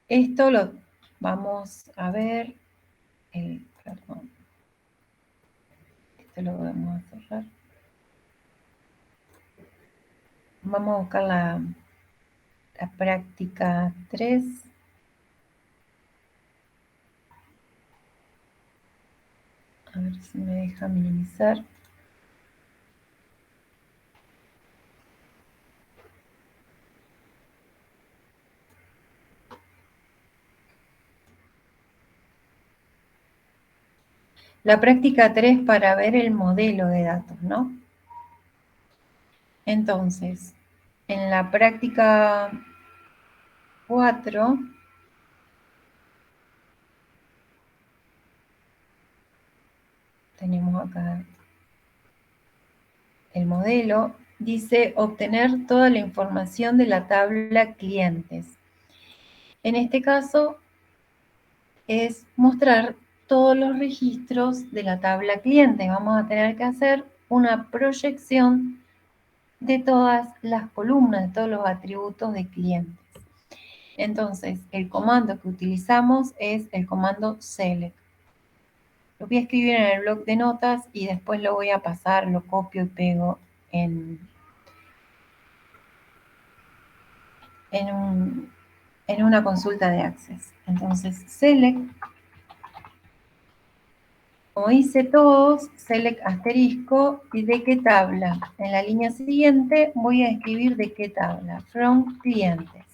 Esto lo vamos a ver, perdón, esto lo vamos a cerrar. Vamos a buscar la práctica 3. A ver si me deja minimizar. La práctica 3 para ver el modelo de datos, ¿no? Entonces, en la práctica 4, tenemos acá el modelo, dice obtener toda la información de la tabla clientes. En este caso es mostrar todos los registros de la tabla cliente. Vamos a tener que hacer una proyección de todas las columnas, de todos los atributos de clientes. Entonces, el comando que utilizamos es el comando select. Lo voy a escribir en el bloc de notas y después lo voy a pasar, lo copio y pego en una consulta de Access. Entonces, select, como hice todos, select asterisco y de qué tabla. En la línea siguiente voy a escribir de qué tabla, from clientes.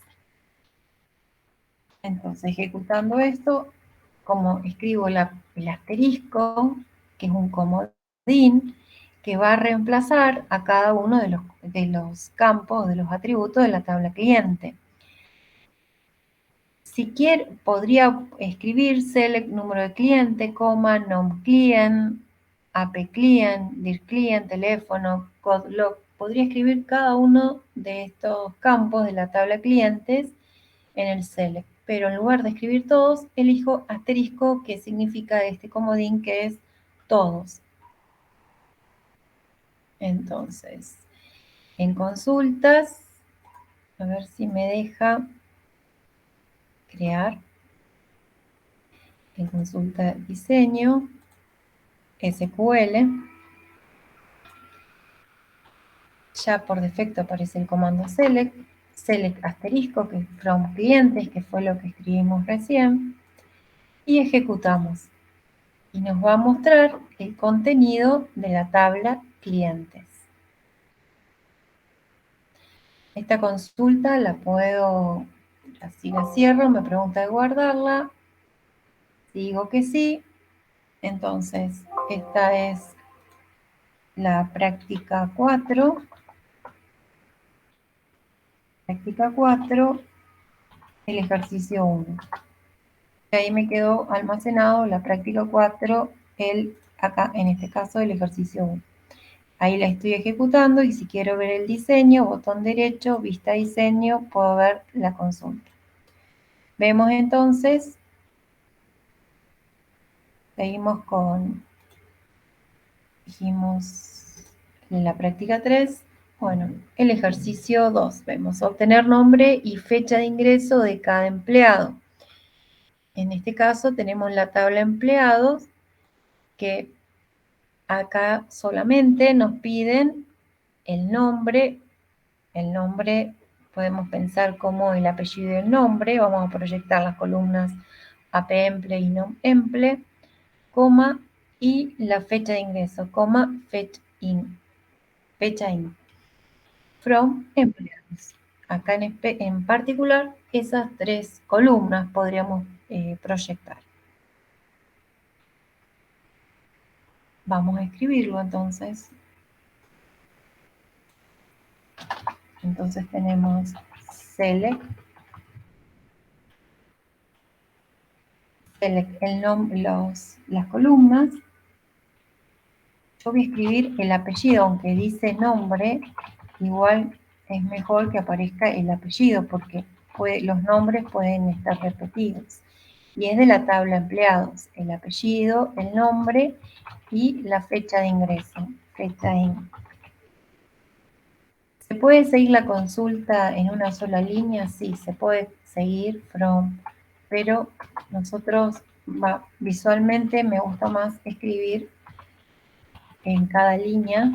Entonces, ejecutando esto, como escribo el asterisco, que es un comodín, que va a reemplazar a cada uno de los campos, de los atributos de la tabla cliente. Si quiero, podría escribir select número de cliente, coma, nom client, ap client, dir client, teléfono, code log. Podría escribir cada uno de estos campos de la tabla clientes en el select, pero en lugar de escribir todos, elijo asterisco, que significa este comodín que es todos. Entonces, en consultas, a ver si me deja crear. En consulta diseño, SQL, ya por defecto aparece el comando select, select asterisco, que es from clientes, que fue lo que escribimos recién, y ejecutamos. Y nos va a mostrar el contenido de la tabla clientes. Esta consulta la puedo, así la cierro, me pregunta de guardarla, digo que sí, entonces esta es la práctica 4. Práctica 4, el ejercicio 1. Ahí me quedó almacenado la práctica 4, acá en este caso el ejercicio 1. Ahí la estoy ejecutando y si quiero ver el diseño, botón derecho, vista diseño, puedo ver la consulta. Vemos entonces, seguimos con, dijimos, en la práctica 3, bueno, el ejercicio 2, vemos obtener nombre y fecha de ingreso de cada empleado. En este caso tenemos la tabla empleados, que acá solamente nos piden el nombre podemos pensar como el apellido y el nombre, vamos a proyectar las columnas apemple y nomemple, coma, y la fecha de ingreso, coma, fecha in, from empleados. Acá en particular, esas 3 columnas podríamos proyectar. Vamos a escribirlo entonces. Entonces tenemos select las columnas. Yo voy a escribir el apellido, aunque dice nombre, igual es mejor que aparezca el apellido, porque los nombres pueden estar repetidos. Y es de la tabla empleados, el apellido, el nombre y la fecha de ingreso. ¿Se puede seguir la consulta en una sola línea? Sí, se puede seguir from pero nosotros visualmente me gusta más escribir en cada línea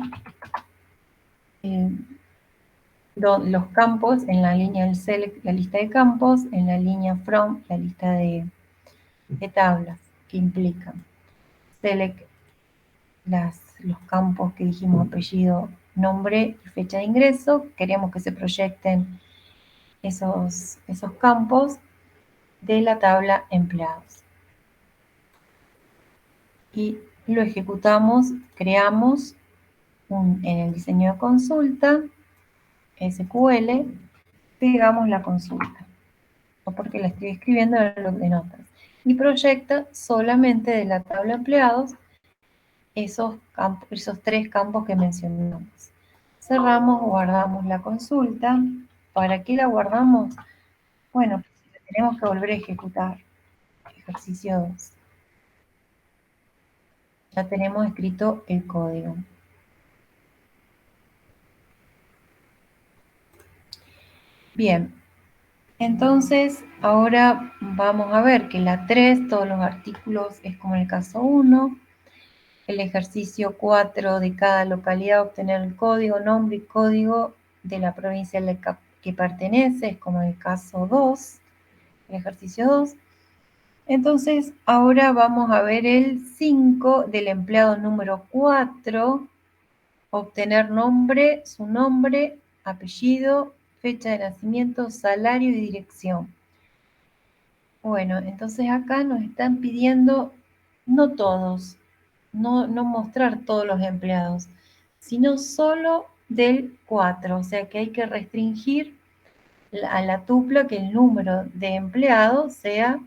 los campos, en la línea del select, la lista de campos, en la línea from, la lista de tablas que implican select los campos que dijimos, apellido, nombre y fecha de ingreso. Queremos que se proyecten esos campos de la tabla empleados. Y lo ejecutamos, creamos en el diseño de consulta, SQL, pegamos la consulta, o porque la estoy escribiendo en el bloc de notas, y proyecta solamente de la tabla empleados esos 3 campos que mencionamos. Cerramos, guardamos la consulta. ¿Para qué la guardamos? Bueno, tenemos que volver a ejecutar. Ejercicio 2. Ya tenemos escrito el código. Bien, entonces ahora vamos a ver que la 3, todos los artículos es como en el caso 1. El ejercicio 4 de cada localidad, obtener el código, nombre y código de la provincia a la que pertenece, es como en el caso 2, el ejercicio 2. Entonces, ahora vamos a ver el 5 del empleado número 4, obtener nombre, su nombre, apellido, fecha de nacimiento, salario y dirección. Bueno, entonces acá nos están pidiendo, no todos, no mostrar todos los empleados, sino solo del 4, o sea que hay que restringir a la tupla que el número de empleados sea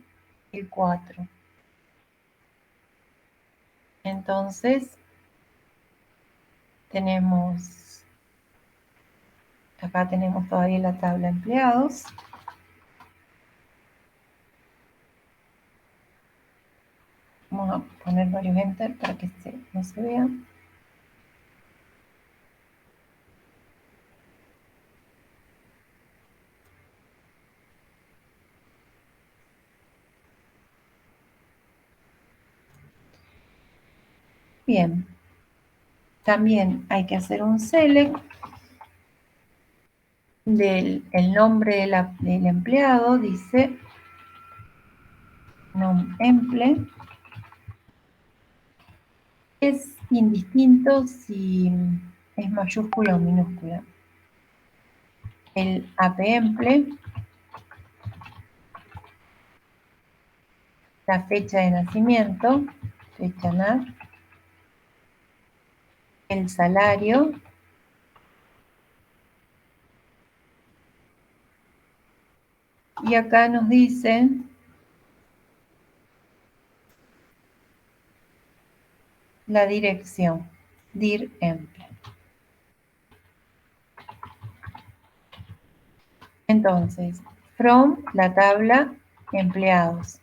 el 4. Entonces, acá tenemos todavía la tabla de empleados. Vamos a poner varios enter para que no se vea. Bien. También hay que hacer un select del nombre del empleado, dice nom-emple. Es indistinto si es mayúscula o minúscula. El ap-emple, la fecha de nacimiento, fecha nat, el salario, y acá nos dicen la dirección, dir emple. Entonces, from la tabla empleados.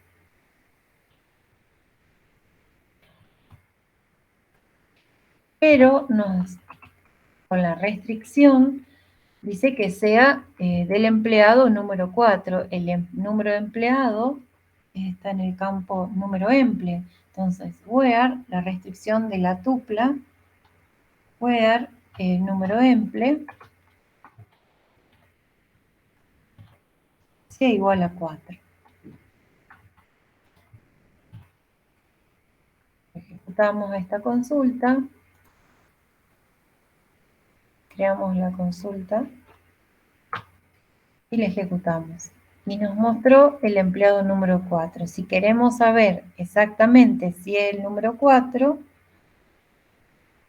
Pero con la restricción dice que sea del empleado número 4. El número de empleado está en el campo número emple. Entonces, where, la restricción de la tupla, where el número emple sea igual a 4. Ejecutamos esta consulta. Creamos la consulta y la ejecutamos. Y nos mostró el empleado número 4. Si queremos saber exactamente si es el número 4,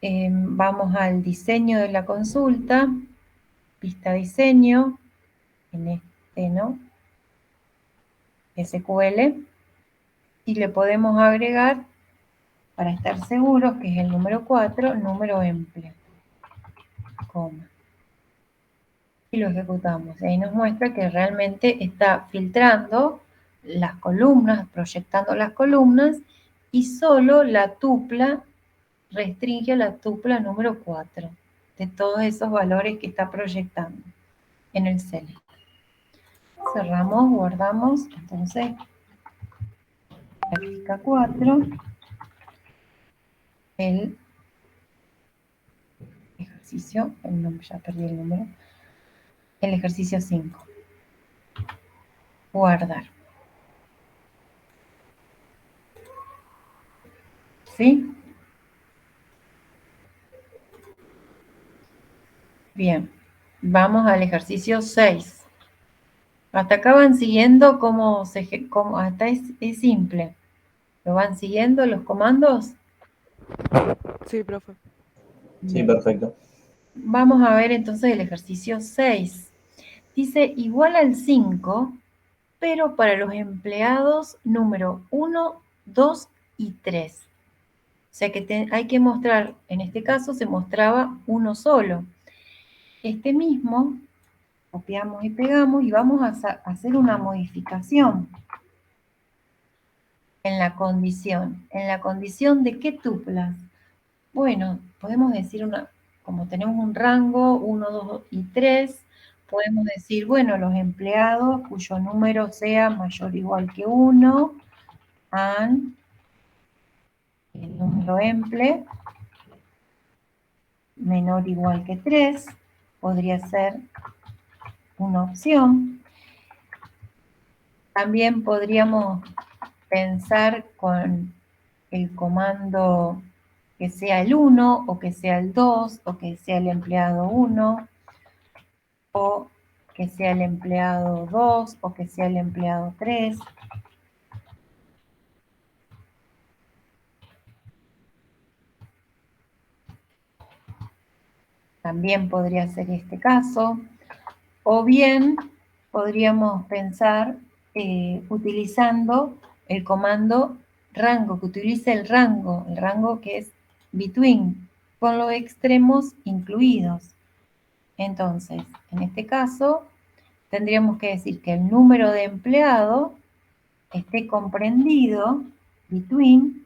vamos al diseño de la consulta, vista diseño, en este, ¿no? SQL, y le podemos agregar, para estar seguros que es el número 4, número emple, coma. Y lo ejecutamos. Ahí nos muestra que realmente está filtrando las columnas, proyectando las columnas, y solo la tupla restringe a la tupla número 4 de todos esos valores que está proyectando en el select. Cerramos, guardamos, entonces práctica 4, el ejercicio, ya perdí el número, el ejercicio 5. Guardar. ¿Sí? Bien. Vamos al ejercicio 6. Hasta acá van siguiendo hasta es simple. ¿Lo van siguiendo los comandos? Sí, profe. Sí, Bien. perfecto. Vamos a ver entonces el ejercicio 6. Dice igual al 5, pero para los empleados número 1, 2 y 3. O sea que hay que mostrar, en este caso se mostraba uno solo. Este mismo, copiamos y pegamos y vamos a hacer una modificación en la condición. ¿En la condición de qué tuplas? Bueno, podemos decir como tenemos un rango 1, 2 y 3, podemos decir, bueno, los empleados cuyo número sea mayor o igual que 1, and el número emple menor o igual que 3, podría ser una opción. También podríamos pensar con el comando que sea el 1 o que sea el 2 o que sea el empleado 1 o que sea el empleado 2 o que sea el empleado 3. También podría ser este caso. O bien podríamos pensar utilizando el comando rango, que utilice el rango que es between, con los extremos incluidos. Entonces, en este caso, tendríamos que decir que el número de empleado esté comprendido between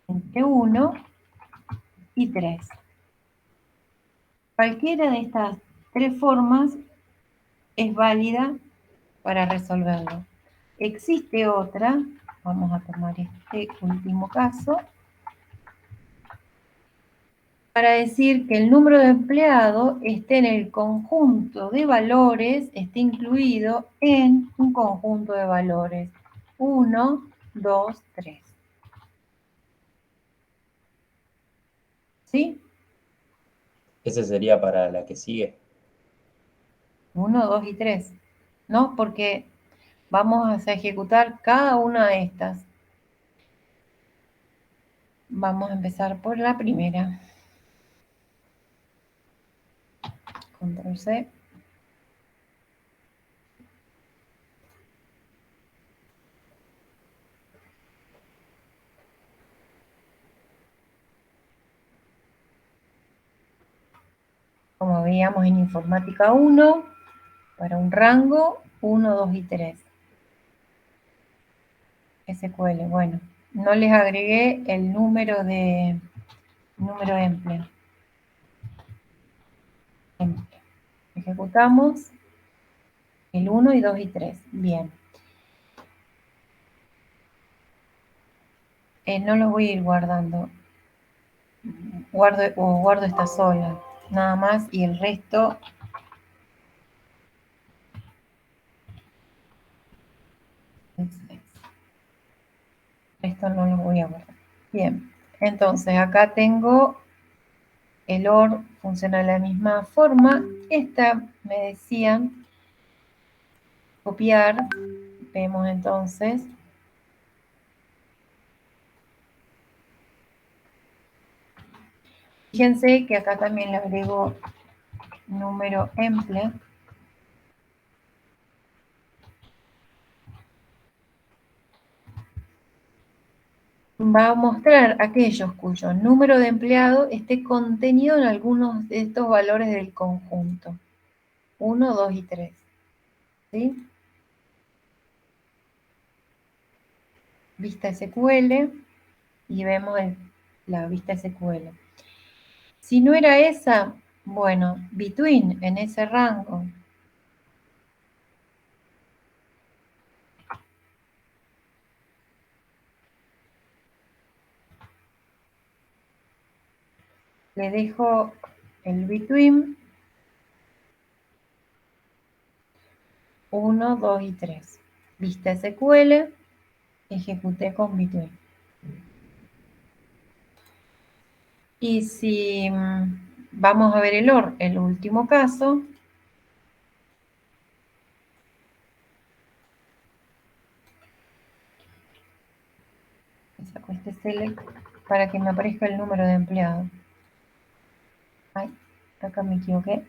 entre 1 y 3. Cualquiera de estas tres formas es válida para resolverlo. Existe otra, vamos a tomar este último caso, para decir que el número de empleado esté en el conjunto de valores, esté incluido en un conjunto de valores 1, 2, 3. ¿Sí? Ese sería para la que sigue. 1, 2 y 3. ¿No? Porque vamos a ejecutar cada una de estas. Vamos a empezar por la primera. Control C. Como veíamos en informática 1, para un rango 1, 2 y 3. SQL, bueno, no les agregué el número empleo. Ejecutamos el 1 y 2 y 3. Bien. No los voy a ir guardando. Guardo esta sola, nada más, y el resto esto no lo voy a guardar. Bien, entonces acá tengo el OR, funciona de la misma forma. Esta me decían copiar. Vemos entonces fíjense que acá también le agrego número emple. Va a mostrar aquellos cuyo número de empleado esté contenido en algunos de estos valores del conjunto. 1, 2 y 3. ¿Sí? Vista SQL y vemos la vista SQL. Si no era esa, bueno, between en ese rango. le dejo el between 1, 2 y 3. Vista SQL, ejecuté con between. Y si vamos a ver el OR, el último caso, saco este select para que me aparezca el número de empleados. Ay, acá me equivoqué.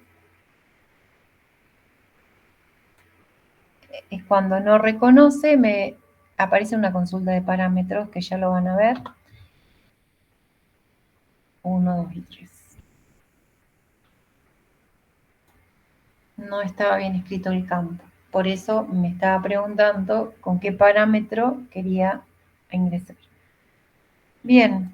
Es cuando no reconoce, me aparece una consulta de parámetros que ya lo van a ver. 1, 2 y 3. No estaba bien escrito el campo. Por eso me estaba preguntando con qué parámetro quería ingresar. Bien,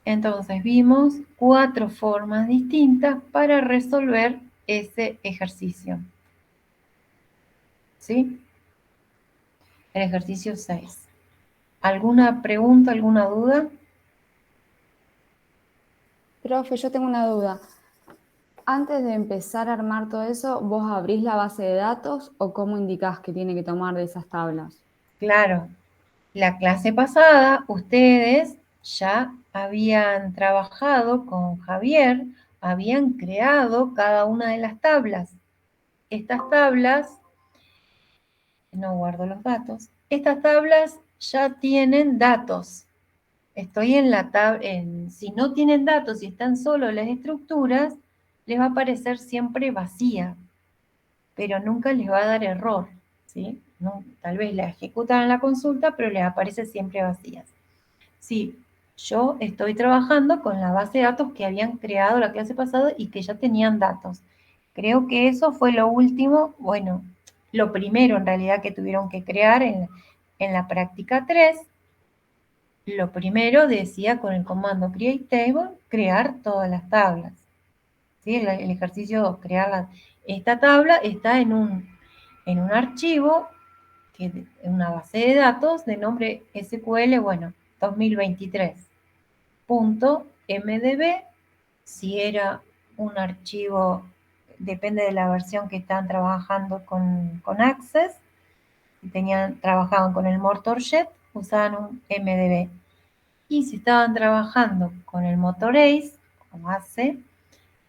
entonces vimos 4 formas distintas para resolver ese ejercicio. ¿Sí? El ejercicio 6. ¿Alguna pregunta, alguna duda? Profe, yo tengo una duda. Antes de empezar a armar todo eso, ¿vos abrís la base de datos o cómo indicás que tiene que tomar de esas tablas? Claro, la clase pasada ustedes ya habían trabajado con Javier, habían creado cada una de las tablas. Estas tablas, no guardo los datos, estas tablas ya tienen datos. Estoy en la tabla, si no tienen datos y están solo las estructuras, les va a aparecer siempre vacía, pero nunca les va a dar error, ¿sí? No, tal vez la ejecutan en la consulta, pero les aparece siempre vacías. Sí, yo estoy trabajando con la base de datos que habían creado la clase pasada y que ya tenían datos. Creo que eso fue lo último, bueno, lo primero en realidad que tuvieron que crear en la práctica 3. Lo primero decía con el comando create table, crear todas las tablas. ¿Sí? El ejercicio 2, esta tabla está en un archivo, en una base de datos de nombre SQL, bueno, 2023.mdb. Si era un archivo, depende de la versión que están trabajando con Access. Si trabajaban con el Motorjet, usaban un MDB. Y si estaban trabajando con el Motorace, como AC,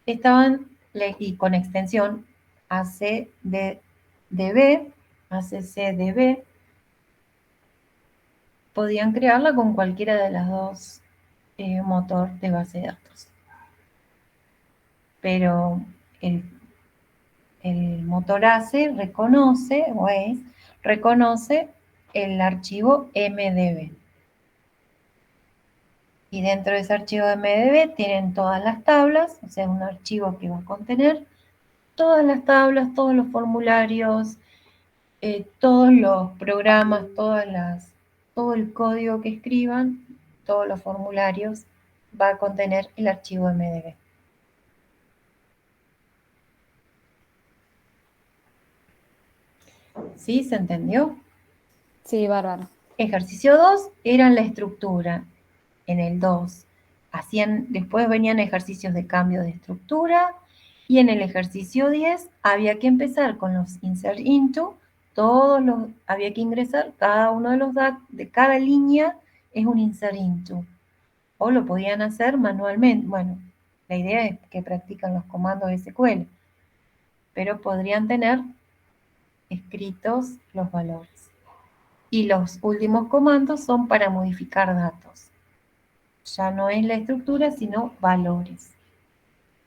y con extensión ACDB, ACCDB, podían crearla con cualquiera de las dos motor de base de datos. Pero el motor ACE reconoce el archivo MDB. Y dentro de ese archivo MDB tienen todas las tablas, o sea, un archivo que va a contener todas las tablas, todos los formularios, todos los programas, todo el código que escriban, todos los formularios, va a contener el archivo MDB. ¿Sí? ¿Se entendió? Sí, bárbaro. Ejercicio 2 era la estructura. En el 2 después venían ejercicios de cambio de estructura, y en el ejercicio 10 había que empezar con los insert into, había que ingresar cada uno de los datos, de cada línea es un insert into, o lo podían hacer manualmente. Bueno, la idea es que practican los comandos SQL, pero podrían tener escritos los valores. Y los últimos comandos son para modificar datos. Ya no es la estructura, sino valores.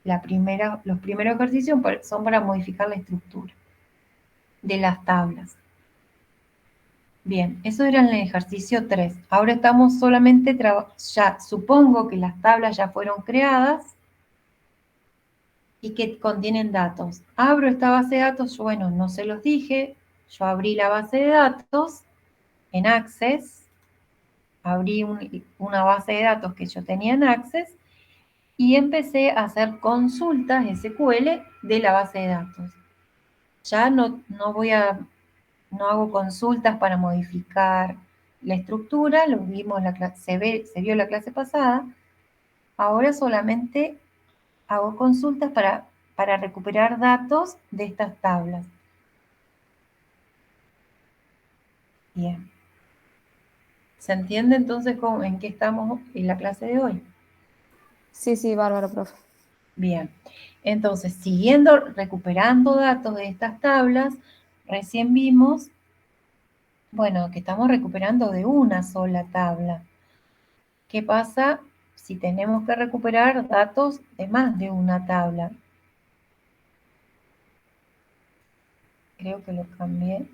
Los primeros ejercicios son para modificar la estructura de las tablas. Bien, eso era en el ejercicio 3. Ahora estamos solamente, ya supongo que las tablas ya fueron creadas y que contienen datos. Abro esta base de datos, bueno, no se los dije, yo abrí la base de datos en Access, abrí una base de datos que yo tenía en Access y empecé a hacer consultas SQL de la base de datos. Ya no hago consultas para modificar la estructura, lo vimos se vio la clase pasada. Ahora solamente hago consultas para recuperar datos de estas tablas. Bien. ¿Se entiende entonces en qué estamos en la clase de hoy? Sí, sí, bárbaro, profe. Bien. Entonces, siguiendo recuperando datos de estas tablas, recién vimos, bueno, que estamos recuperando de una sola tabla. ¿Qué pasa si tenemos que recuperar datos de más de una tabla? Creo que lo cambié.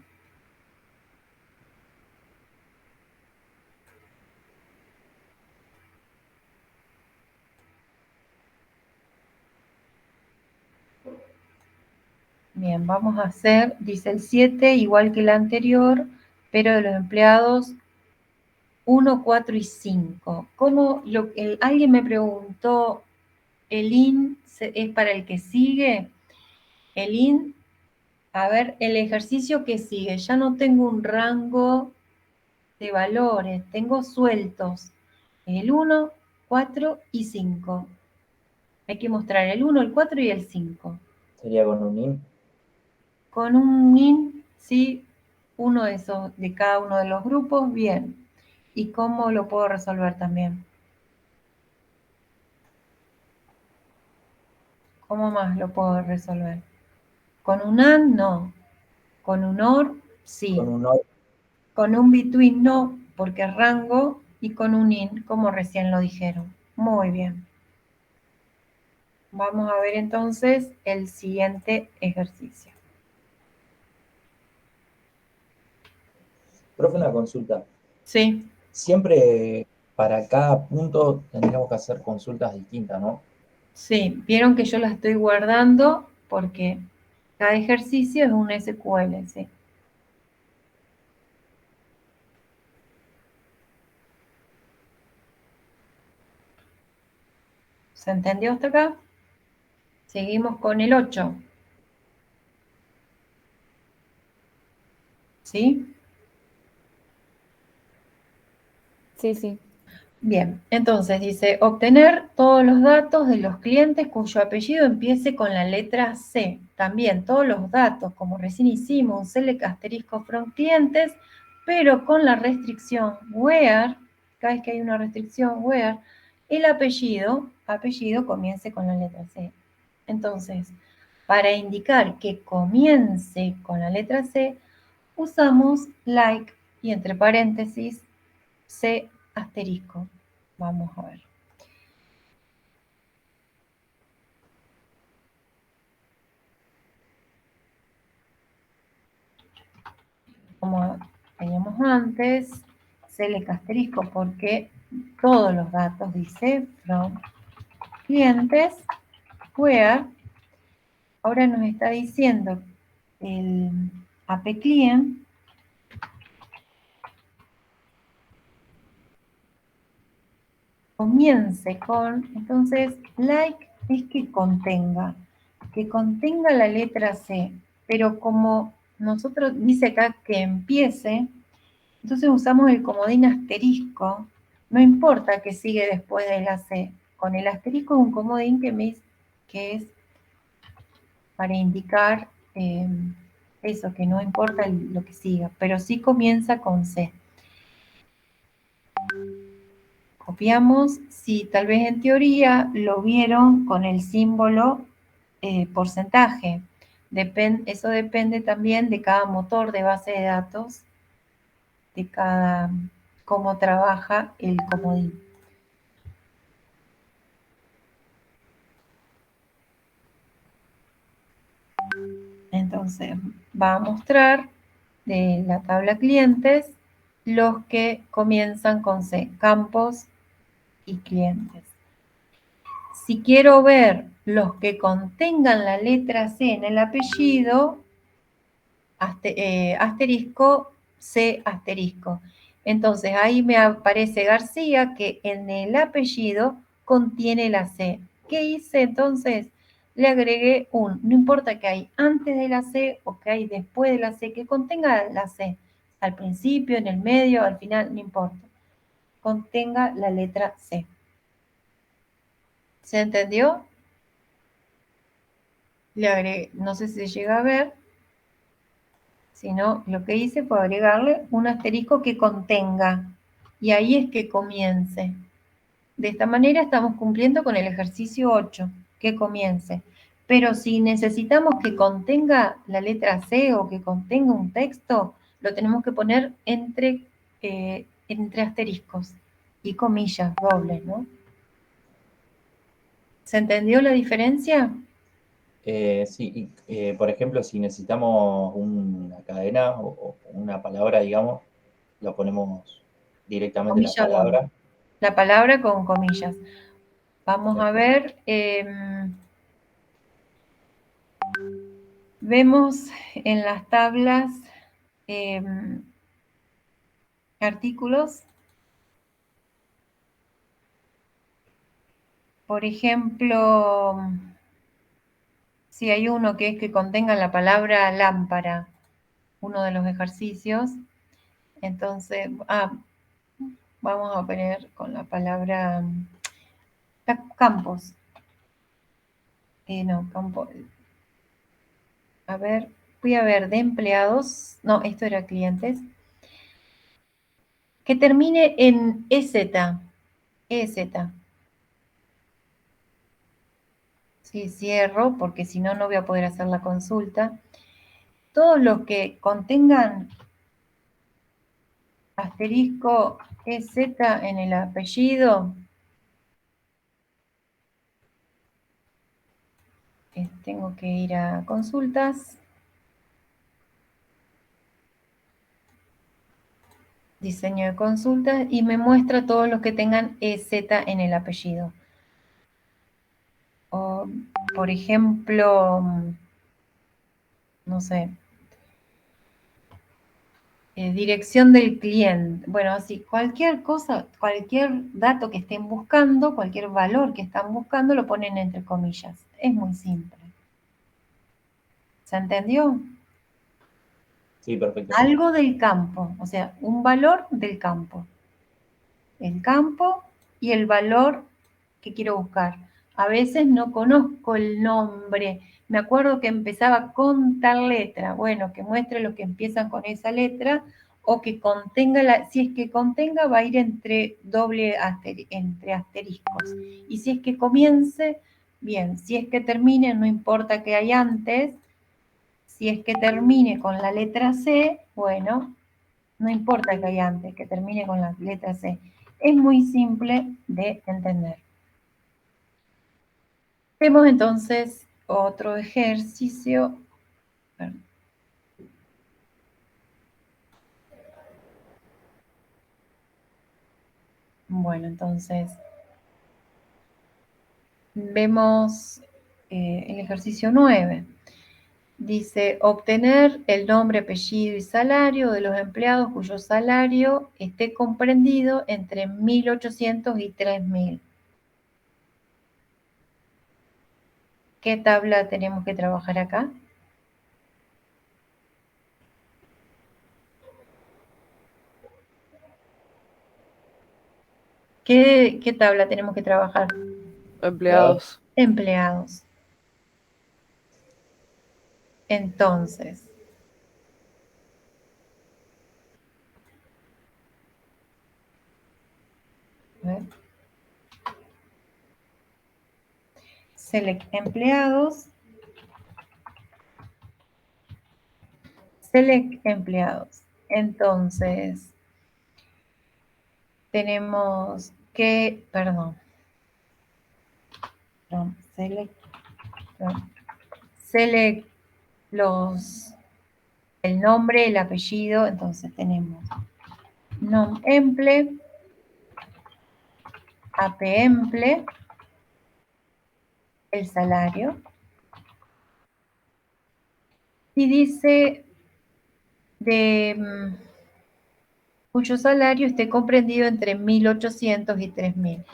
Bien, vamos a hacer, dice el 7, igual que el anterior, pero de los empleados 1, 4 y 5. Alguien me preguntó, ¿el IN es para el que sigue? El IN, a ver, el ejercicio que sigue, ya no tengo un rango de valores, tengo sueltos. El 1, 4 y 5. Hay que mostrar el 1, el 4 y el 5. Sería con un IN. Con un IN, sí, uno de esos, de cada uno de los grupos, bien. ¿Y cómo lo puedo resolver también? ¿Cómo más lo puedo resolver? Con un AND, no. Con un OR, sí. Con un OR. Con un between, no, porque es rango. Y con un IN, como recién lo dijeron. Muy bien. Vamos a ver entonces el siguiente ejercicio. Profe, una consulta. Sí, Siempre para cada punto tendríamos que hacer consultas distintas, ¿no? sí. Vieron que yo la estoy guardando porque cada ejercicio es un SQL, sí. ¿Se entendió hasta acá? Seguimos con el 8. ¿Sí? Sí, sí. Bien, entonces dice, obtener todos los datos de los clientes cuyo apellido empiece con la letra C. También todos los datos, como recién hicimos, un select asterisco from clientes, pero con la restricción where, cada vez que hay una restricción where, el apellido comience con la letra C. Entonces, para indicar que comience con la letra C, usamos like y entre paréntesis C asterisco. Vamos a ver. Como teníamos antes, select asterisco porque todos los datos dice from clientes where. Ahora nos está diciendo el AP client comience con, entonces, like es que contenga la letra C, pero como nosotros dice acá que empiece, entonces usamos el comodín asterisco, no importa que sigue después de la C, con el asterisco es un comodín que es para indicar eso, que no importa lo que siga, pero sí comienza con C. Copiamos, si tal vez en teoría lo vieron con el símbolo porcentaje. Eso depende también de cada motor de base de datos, de cada cómo trabaja el comodín. Entonces, va a mostrar de la tabla clientes los que comienzan con C, campos y clientes. Si quiero ver los que contengan la letra C en el apellido, asterisco, C asterisco. Entonces ahí me aparece García, que en el apellido contiene la C. ¿Qué hice entonces? Le agregué no importa que hay antes de la C o que hay después de la C, que contenga la C. Al principio, en el medio, al final, no importa. Contenga la letra C. ¿Se entendió? le agregué, no sé si se llega a ver, sino lo que hice fue agregarle un asterisco que contenga, y ahí es que comience. De esta manera estamos cumpliendo con el ejercicio 8, que comience. Pero si necesitamos que contenga la letra C o que contenga un texto, lo tenemos que poner entre asteriscos y comillas dobles, ¿no? ¿Se entendió la diferencia? Sí, y, por ejemplo, si necesitamos una cadena o una palabra, digamos, lo ponemos directamente la Comilla doble. palabra. La palabra con comillas. Vamos a Perfecto. ver, vemos en las tablas artículos. Por ejemplo, si hay uno que es que contenga la palabra lámpara, uno de los ejercicios, entonces, vamos a poner con la palabra campos. No, campo. A ver, voy a ver de empleados. No, esto era clientes. Que termine en EZ. EZ. Sí, cierro, porque si no, no voy a poder hacer la consulta. Todos los que contengan asterisco EZ en el apellido, tengo que ir a consultas, diseño de consultas, y me muestra todos los que tengan EZ en el apellido. O, por ejemplo, no sé, dirección del cliente. Bueno, así, cualquier cosa, cualquier dato que estén buscando, cualquier valor que están buscando, lo ponen entre comillas. Es muy simple. ¿Se entendió? Sí, perfecto. Algo del campo, o sea, un valor del campo. El campo y el valor que quiero buscar. A veces no conozco el nombre. Me acuerdo que empezaba con tal letra. Bueno, que muestre los que empiezan con esa letra o que contenga, si es que contenga, va a ir entre entre asteriscos. Y si es que comience, bien. Si es que termine, no importa qué hay antes. Si es que termine con la letra C, bueno, no importa que hay antes, que termine con la letra C. Es muy simple de entender. Vemos entonces otro ejercicio. Bueno, entonces vemos el ejercicio 9. Dice, obtener el nombre, apellido y salario de los empleados cuyo salario esté comprendido entre 1.800 y 3.000. ¿Qué tabla tenemos que trabajar acá? ¿Qué tabla tenemos que trabajar? Empleados. Empleados. Entonces, a ver. Select empleados. Select empleados. Entonces, tenemos que, select el nombre, el apellido. Entonces tenemos nom emple, ap emple, el salario. Y dice cuyo salario esté comprendido entre 1.800 y 3.000.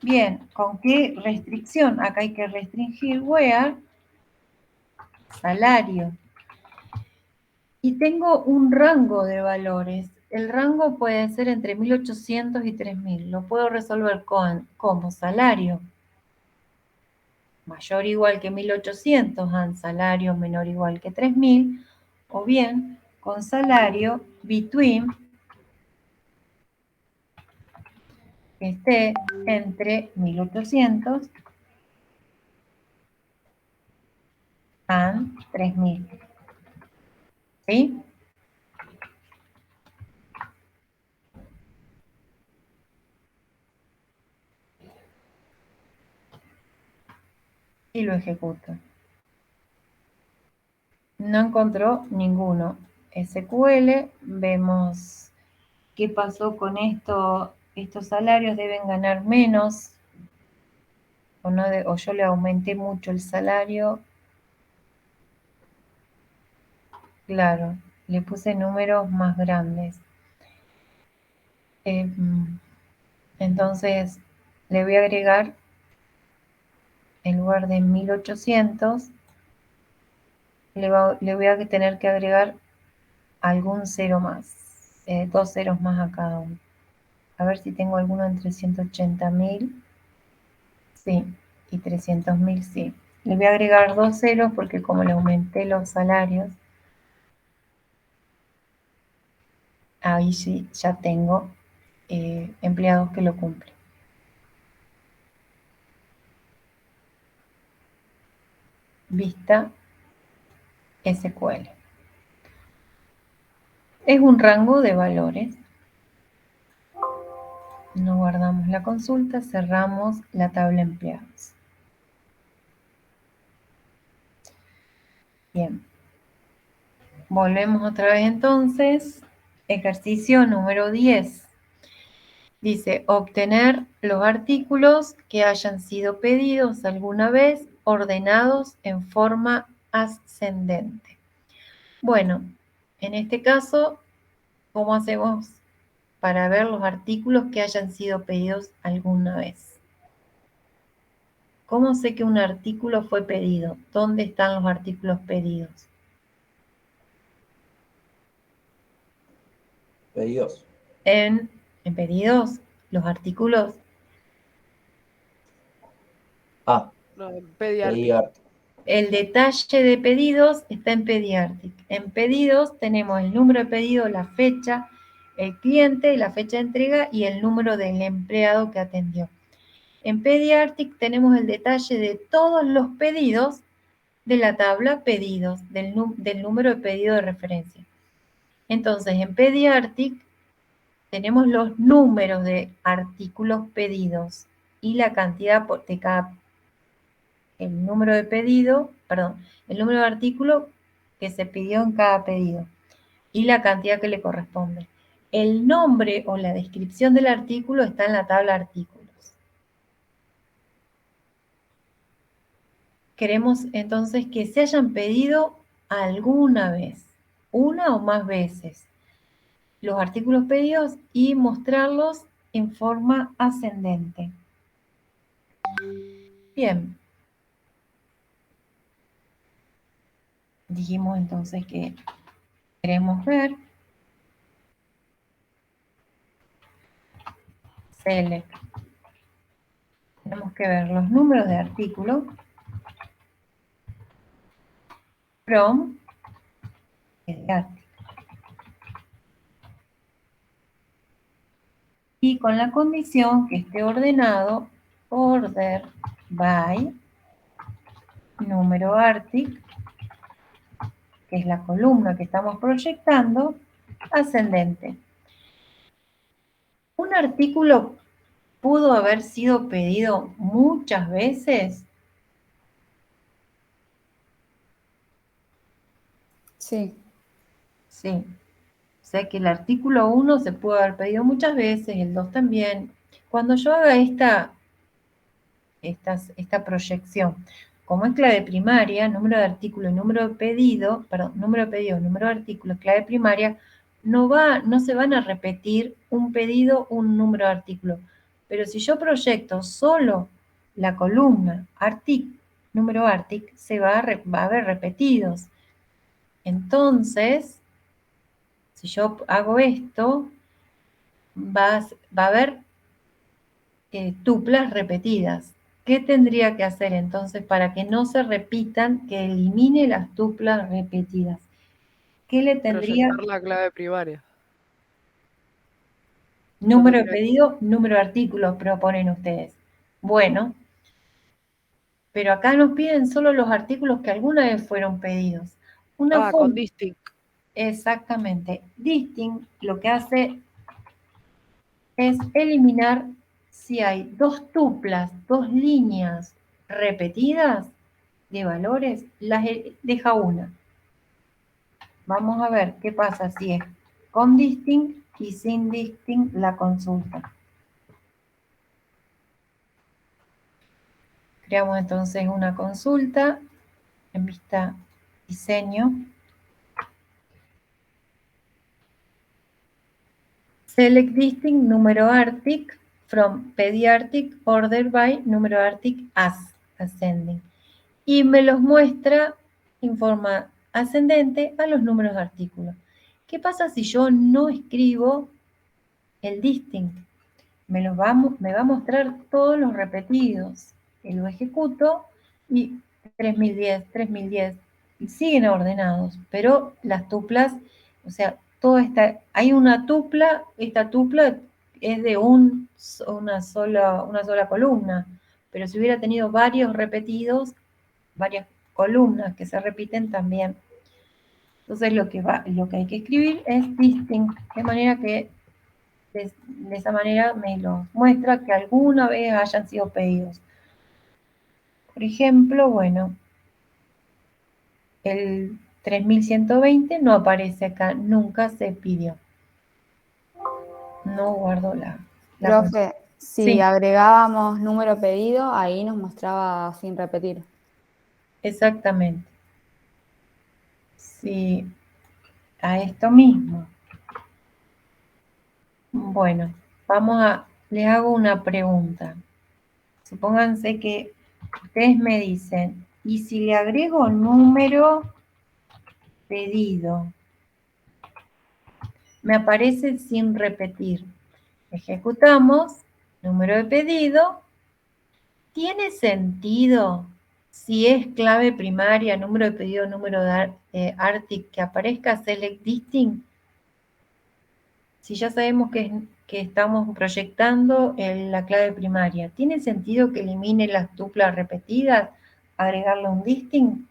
Bien, ¿con qué restricción? Acá hay que restringir where, salario. Y tengo un rango de valores. El rango puede ser entre 1.800 y 3.000. Lo puedo resolver como salario. mayor o igual que 1.800 a salario menor o igual que 3.000, o bien con salario between, que esté entre 1.800 and 3.000. ¿Sí? Y lo ejecuto. No encontró ninguno. SQL, vemos qué pasó con esto. Estos salarios deben ganar menos, o yo le aumenté mucho el salario. Claro, le puse números más grandes. Entonces, le voy a agregar, en lugar de 1.800, le voy a tener que agregar algún cero más, 2 ceros más a cada uno. A ver si tengo alguno entre 180.000. Sí, y 300.000, sí. Le voy a agregar 2 ceros porque como le aumenté los salarios, ahí sí ya tengo empleados que lo cumplen. Vista SQL. Es un rango de valores. No guardamos la consulta, cerramos la tabla empleados. Bien. Volvemos otra vez entonces. Ejercicio número 10. Dice, obtener los artículos que hayan sido pedidos alguna vez ordenados en forma ascendente. Bueno, en este caso, ¿cómo hacemos para ver los artículos que hayan sido pedidos alguna vez? ¿Cómo sé que un artículo fue pedido? ¿Dónde están los artículos pedidos? Pedidos. En pedidos, los artículos. No, Pediartic. Pediartic. El detalle de pedidos está en Pediartic. En pedidos tenemos el número de pedido, la fecha, el cliente, la fecha de entrega y el número del empleado que atendió. En Pediartic tenemos el detalle de todos los pedidos de la tabla pedidos, del número de pedido de referencia. Entonces, en Pediartic tenemos los números de artículos pedidos y la cantidad de cada, el número de pedido, perdón, el número de artículo que se pidió en cada pedido y la cantidad que le corresponde. El nombre o la descripción del artículo está en la tabla artículos. Queremos entonces que se hayan pedido alguna vez, una o más veces, los artículos pedidos y mostrarlos en forma ascendente. Bien. Dijimos entonces que queremos ver select. Tenemos que ver los números de artículo from Pediartic. Y con la condición que esté ordenado order by número artic, que es la columna que estamos proyectando, ascendente. Un artículo pudo haber sido pedido muchas veces. Sí. Sí. O sea que el artículo 1 se puede haber pedido muchas veces, el 2 también. Cuando yo haga esta proyección, como es clave primaria, número de artículo y número de pedido, perdón, número de pedido, número de artículo, clave primaria, no se van a repetir un pedido, un número de artículo. Pero si yo proyecto solo la columna número artic, va a haber repetidos. Entonces, si yo hago esto, va a haber tuplas repetidas. ¿Qué tendría que hacer entonces para que no se repitan, que elimine las tuplas repetidas? ¿Qué le tendría? Proyectar la clave primaria. Número de tendría que- pedido, número de artículos, proponen ustedes. Bueno, pero acá nos piden solo los artículos que alguna vez fueron pedidos. Una con forma, distinct. exactamente. Distinct lo que hace es eliminar si hay dos tuplas, dos líneas repetidas de valores, las deja una. Vamos a ver qué pasa si es con distinct y sin distinct la consulta. Creamos entonces una consulta en vista diseño. Select distinct número artic from pediartic order by número artic as ascending. Y me los muestra en forma ascendente a los números de artículos. ¿Qué pasa si yo no escribo el distinct? Me va a mostrar todos los repetidos. Lo ejecuto y 3010, 3010, y siguen ordenados, pero las tuplas, o sea, hay una tupla, esta tupla es de una sola columna, pero si hubiera tenido varios repetidos, varias columnas que se repiten también. Entonces lo que hay que escribir es distinct, de manera que de esa manera me los muestra que alguna vez hayan sido pedidos. Por ejemplo, bueno, el 3120 no aparece acá, nunca se pidió. No guardo la Profe, si Sí, agregábamos número pedido, ahí nos mostraba sin repetir. exactamente. Sí, a esto mismo. Bueno, les hago una pregunta. Supónganse que ustedes me dicen, ¿y si le agrego número pedido? Me aparece sin repetir. Ejecutamos, número de pedido. ¿Tiene sentido si es clave primaria, número de pedido, número de ARTIC, que aparezca Select Distinct? Si ya sabemos que estamos proyectando la clave primaria, ¿tiene sentido que elimine las tuplas repetidas, agregarle un distinct?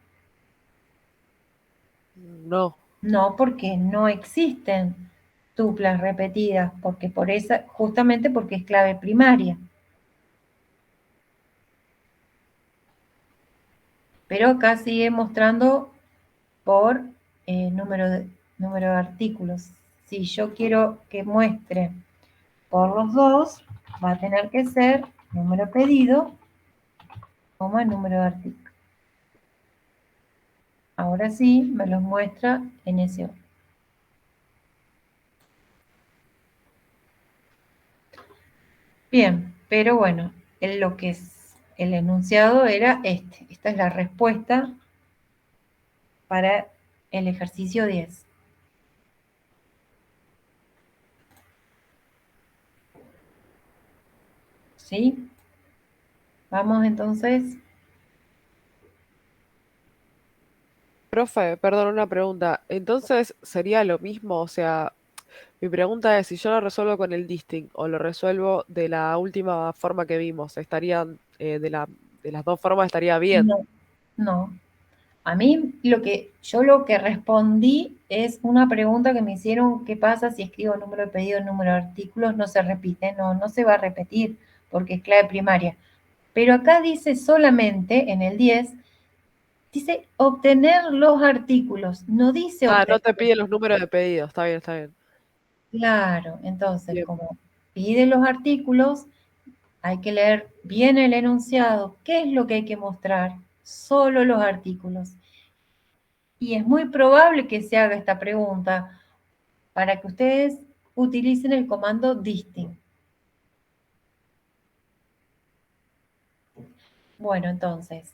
No. No, porque no existen tuplas repetidas, justamente porque es clave primaria. Pero acá sigue mostrando por número de artículos. Si yo quiero que muestre por los dos, va a tener que ser número pedido, número de artículos. Ahora sí, me los muestra en ese orden. Bien, pero bueno, lo que es el enunciado era este. Esta es la respuesta para el ejercicio 10. ¿Sí? Vamos entonces. Profe, perdón, una pregunta. Entonces, ¿sería lo mismo? O sea, mi pregunta es, si yo lo resuelvo con el distinct o lo resuelvo de la última forma que vimos, ¿estarían de las dos formas estaría bien? No, no. A mí lo que respondí es una pregunta que me hicieron: ¿qué pasa si escribo número de pedido, número de artículos? No se repite. No se va a repetir porque es clave primaria. Pero acá dice solamente, en el 10, dice obtener los artículos, no dice Ah, no obtener. te pide los números de pedido, está bien, está bien. Claro, entonces, Bien. como pide los artículos, hay que leer bien el enunciado. ¿Qué es lo que hay que mostrar? Solo los artículos. Y es muy probable que se haga esta pregunta para que ustedes utilicen el comando distinct. Bueno, entonces,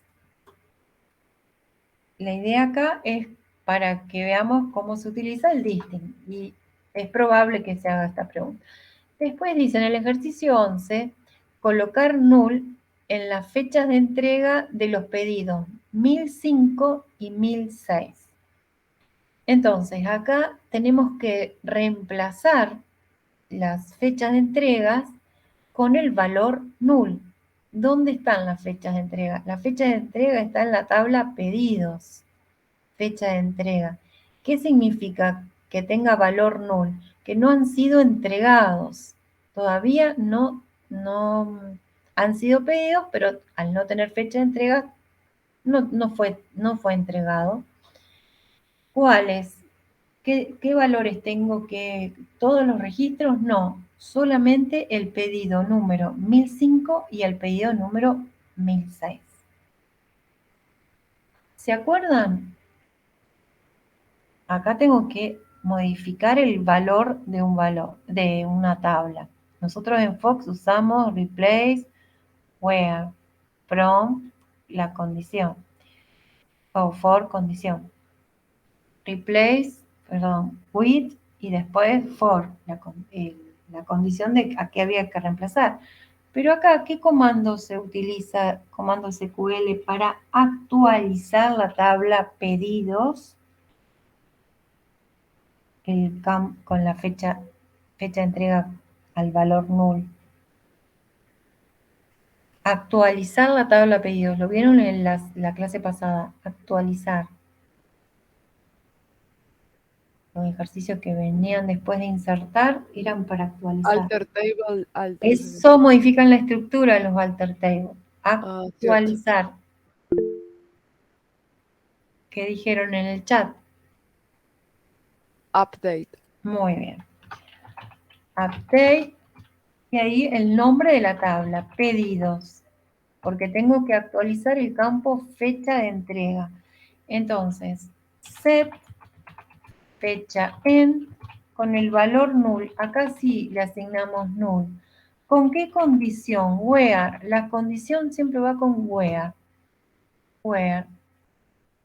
la idea acá es para que veamos cómo se utiliza el distinct, y es probable que se haga esta pregunta. Después dice en el ejercicio 11, colocar null en las fechas de entrega de los pedidos 1005 y 1006. Entonces, acá tenemos que reemplazar las fechas de entregas con el valor null. ¿Dónde están las fechas de entrega? La fecha de entrega está en la tabla pedidos. Fecha de entrega. ¿Qué significa que tenga valor null? Que no han sido entregados. Todavía no han sido pedidos, pero al no tener fecha de entrega, no fue entregado. ¿Cuáles? ¿Qué valores tengo que? ¿Todos los registros? No, solamente el pedido número 1005 y el pedido número 1006. ¿Se acuerdan? Acá tengo que modificar el valor de una tabla. Nosotros en Fox usamos replace, where, from, la condición, o for condición. Replace, with, y después for, la condición de a qué había que reemplazar. Pero acá, ¿qué comando se utiliza? Comando SQL para actualizar la tabla pedidos con la fecha de entrega al valor null. Actualizar la tabla pedidos. ¿Lo vieron en la clase pasada? Actualizar. Los ejercicios que venían después de insertar eran para actualizar. Alter table, Eso modifican la estructura de los alter tables. Ah, Actualizar. ¿Qué dijeron en el chat? update. Muy bien. Update. Y ahí el nombre de la tabla, pedidos. Porque tengo que actualizar el campo fecha de entrega. Entonces, set fecha en con el valor null. Acá sí le asignamos null. ¿Con qué condición? Where. La condición siempre va con where. Where.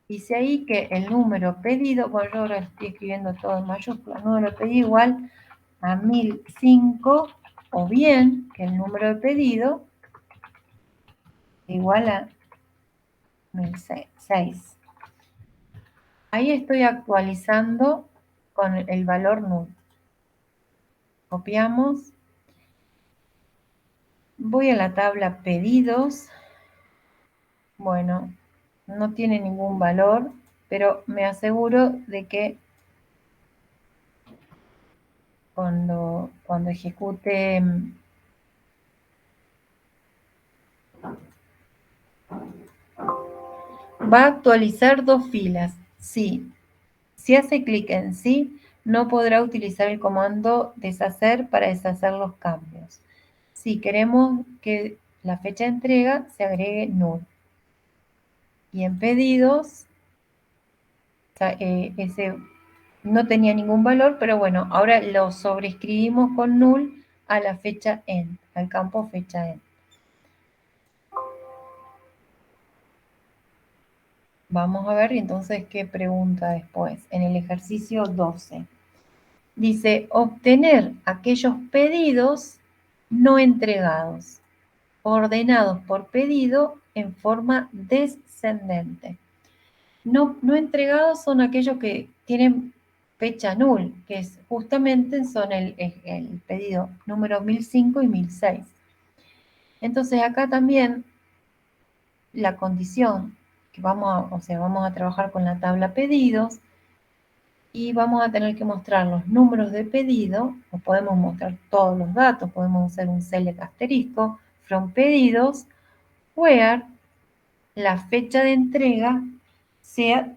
Dice ahí que el número pedido, bueno, yo ahora estoy escribiendo todo en mayúsculas, número pedido igual a 1005, o bien que el número de pedido igual a 1006. Ahí estoy actualizando con el valor null. Copiamos. Voy a la tabla pedidos. Bueno, no tiene ningún valor, pero me aseguro de que cuando ejecute va a actualizar dos filas. Sí. Si hace clic en sí, no podrá utilizar el comando deshacer para deshacer los cambios. Si queremos que la fecha de entrega se agregue null. Y en pedidos, ese no tenía ningún valor, pero bueno, ahora lo sobreescribimos con null a la fecha en, al campo fecha en. Vamos a ver entonces qué pregunta después. En el ejercicio 12. Dice, obtener aquellos pedidos no entregados, ordenados por pedido en forma descendente. No entregados son aquellos que tienen fecha null, que justamente son el pedido número 1005 y 1006. Entonces acá también la condición que vamos a trabajar con la tabla pedidos y vamos a tener que mostrar los números de pedido, o podemos mostrar todos los datos, podemos usar un select asterisco, from pedidos, where la fecha de entrega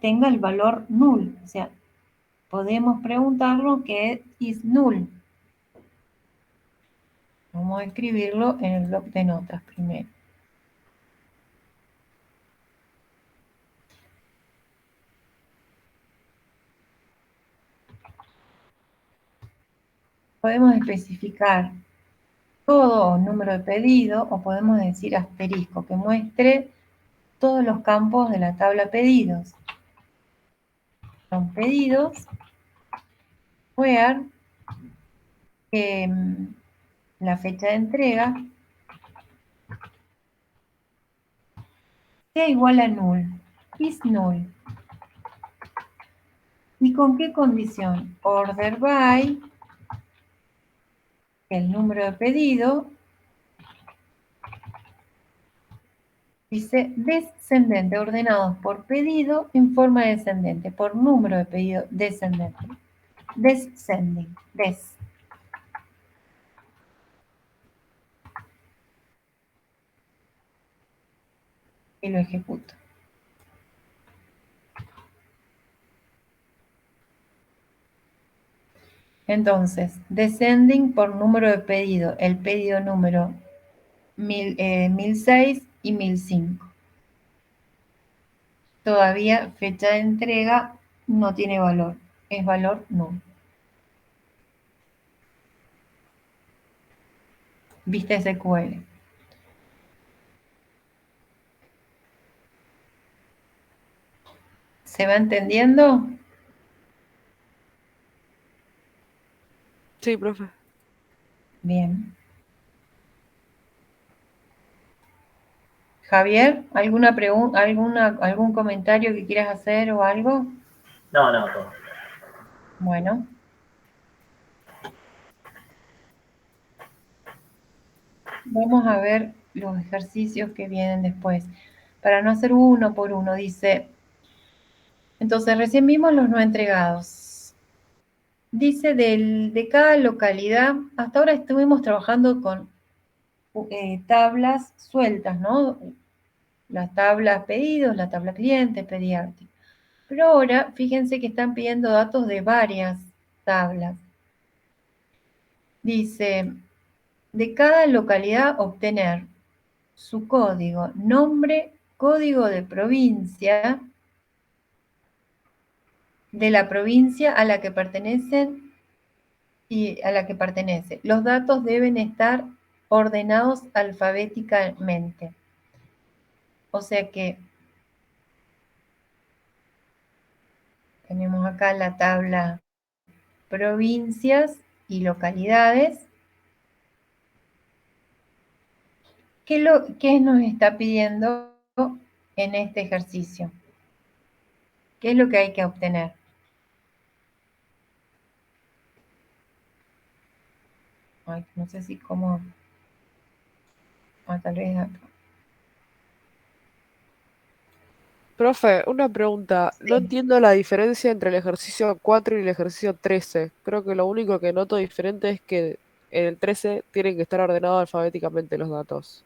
tenga el valor null, o sea, podemos preguntarlo qué es null. Vamos a escribirlo en el bloc de notas primero. Podemos especificar todo número de pedido o podemos decir asterisco que muestre todos los campos de la tabla pedidos. Son pedidos, where la fecha de entrega sea igual a null. Is null. ¿Y con qué condición? Order by, el número de pedido, dice descendente, ordenados por pedido en forma descendente, por número de pedido descendente. Descending, des. Y lo ejecuto. Entonces, descending por número de pedido, el pedido número 1006 y 1005. Todavía fecha de entrega no tiene valor, es valor null. Vista SQL. ¿Se va entendiendo? Sí, profe. Bien. Javier, ¿alguna pregunta, algún comentario que quieras hacer o algo? No, todo. Bueno. Vamos a ver los ejercicios que vienen después. Para no hacer uno por uno, dice, entonces recién vimos los no entregados. Dice de cada localidad, hasta ahora estuvimos trabajando con tablas sueltas, ¿no? Las tablas pedidos, la tabla cliente, pediátrica. Pero ahora, fíjense que están pidiendo datos de varias tablas. Dice, de cada localidad obtener su código, nombre, código de provincia, de la provincia a la que pertenecen y a la que pertenece. Los datos deben estar ordenados alfabéticamente. O sea que tenemos acá la tabla provincias y localidades. ¿Qué nos está pidiendo en este ejercicio? ¿Qué es lo que hay que obtener? Ay, no sé si cómo... tal vez acá. Profe, una pregunta. No Sí. entiendo la diferencia entre el ejercicio 4 y el ejercicio 13. Creo que lo único que noto diferente es que en el 13 tienen que estar ordenados alfabéticamente los datos.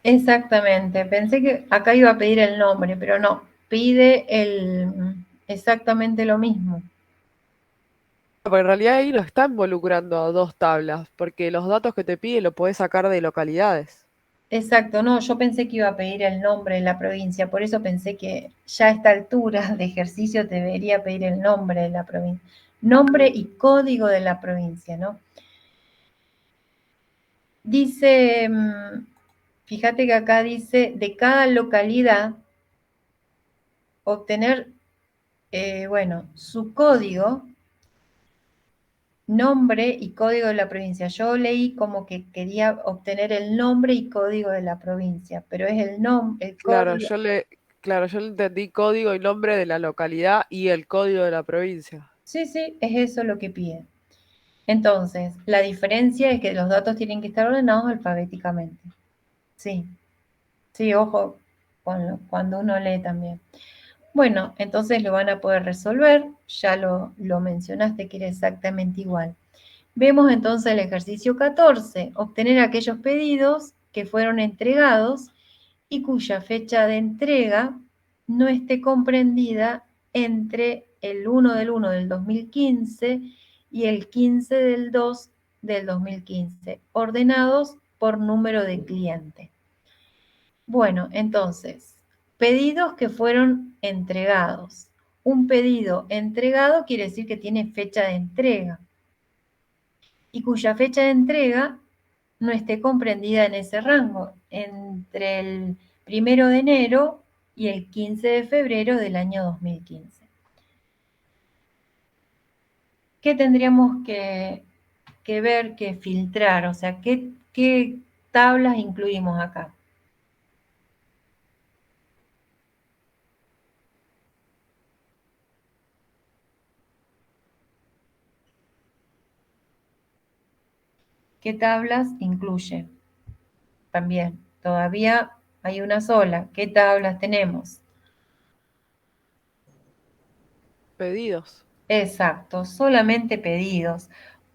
Exactamente, pensé que acá iba a pedir el nombre, pero no, pide exactamente lo mismo. Pero en realidad ahí no está involucrando a dos tablas, porque los datos que te pide lo podés sacar de localidades. Exacto, no, yo pensé que iba a pedir el nombre de la provincia, por eso pensé que ya a esta altura de ejercicio te debería pedir el nombre de la provincia, nombre y código de la provincia, ¿no? Dice, fíjate que acá dice, de cada localidad, obtener, bueno, su código, nombre y código de la provincia. Yo leí como que quería obtener el nombre y código de la provincia, pero es el nombre, el Claro, código. yo le entendí código y nombre de la localidad y el código de la provincia. Sí, sí, es eso lo que pide. Entonces, la diferencia es que los datos tienen que estar ordenados alfabéticamente. Sí, sí, ojo cuando uno lee también. Bueno, entonces lo van a poder resolver, ya lo mencionaste que era exactamente igual. Vemos entonces el ejercicio 14, obtener aquellos pedidos que fueron entregados y cuya fecha de entrega no esté comprendida entre el 1 del 1 del 2015 y el 15 del 2 del 2015, ordenados por número de cliente. Bueno, entonces, pedidos que fueron entregados. Un pedido entregado quiere decir que tiene fecha de entrega y cuya fecha de entrega no esté comprendida en ese rango, entre el 1 de enero y el 15 de febrero del año 2015. ¿Qué tendríamos que que ver, que filtrar, o sea, ¿qué tablas incluimos acá? ¿Qué tablas incluye? También, todavía hay una sola. ¿Qué tablas tenemos? Pedidos. Exacto, solamente pedidos.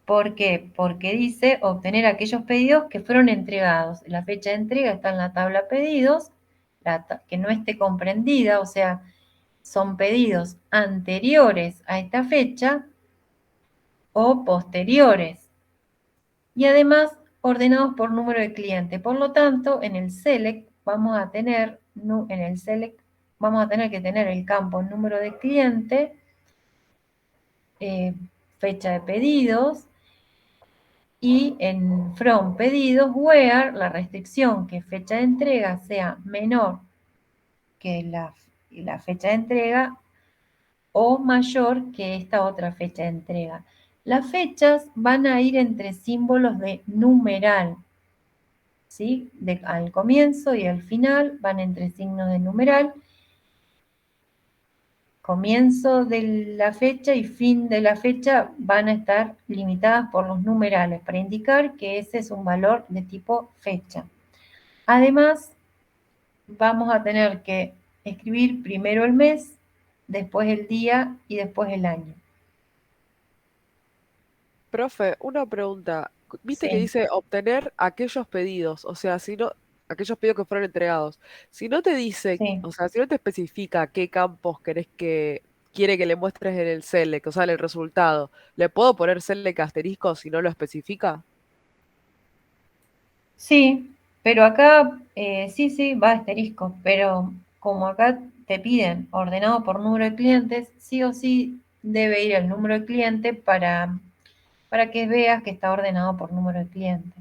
¿Por qué? Porque dice obtener aquellos pedidos que fueron entregados. La fecha de entrega está en la tabla pedidos, que no esté comprendida, o sea, son pedidos anteriores a esta fecha o posteriores. Y además ordenados por número de cliente. Por lo tanto, en el select vamos a tener que tener el campo número de cliente, fecha de pedidos, y en from pedidos where la restricción que fecha de entrega sea menor que la fecha de entrega o mayor que esta otra fecha de entrega. Las fechas van a ir entre símbolos de numeral, ¿sí? Al comienzo y al final van entre signos de numeral. Comienzo de la fecha y fin de la fecha van a estar limitadas por los numerales para indicar que ese es un valor de tipo fecha. Además, vamos a tener que escribir primero el mes, después el día y después el año. Profe, una pregunta. Viste que Sí, dice obtener aquellos pedidos, o sea, si no, aquellos pedidos que fueron entregados. Si no te dice, sí. o sea, si no te especifica qué campos quiere que le muestres en el select, o sea, en el resultado, ¿le puedo poner select asterisco si no lo especifica? Sí, pero acá sí, va asterisco, pero como acá te piden ordenado por número de clientes, sí o sí debe ir el número de cliente para que veas que está ordenado por número de cliente.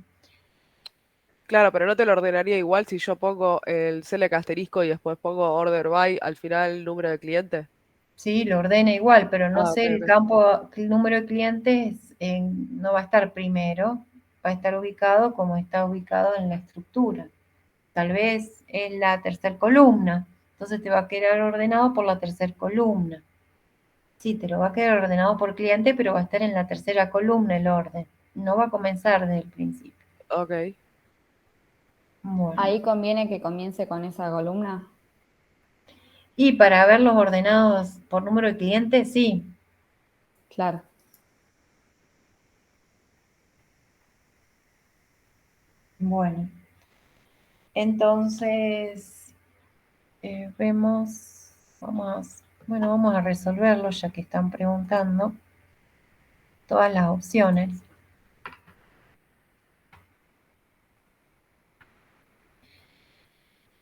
Claro, pero no te lo ordenaría igual si yo pongo el select asterisco y después pongo order by al final el número de cliente. Sí, lo ordena igual, pero no Ah, ok, sé, el ok. campo, el número de clientes no va a estar primero, va a estar ubicado como está ubicado en la estructura. Tal vez en la tercera columna, entonces te va a quedar ordenado por la tercera columna. Sí, te lo va a quedar ordenado por cliente, pero va a estar en la tercera columna el orden. No va a comenzar desde el principio. Ok. Bueno. Ahí conviene que comience con esa columna. Y para ver los ordenados por número de clientes, sí. Claro. Bueno. Entonces, vamos a resolverlo ya que están preguntando todas las opciones.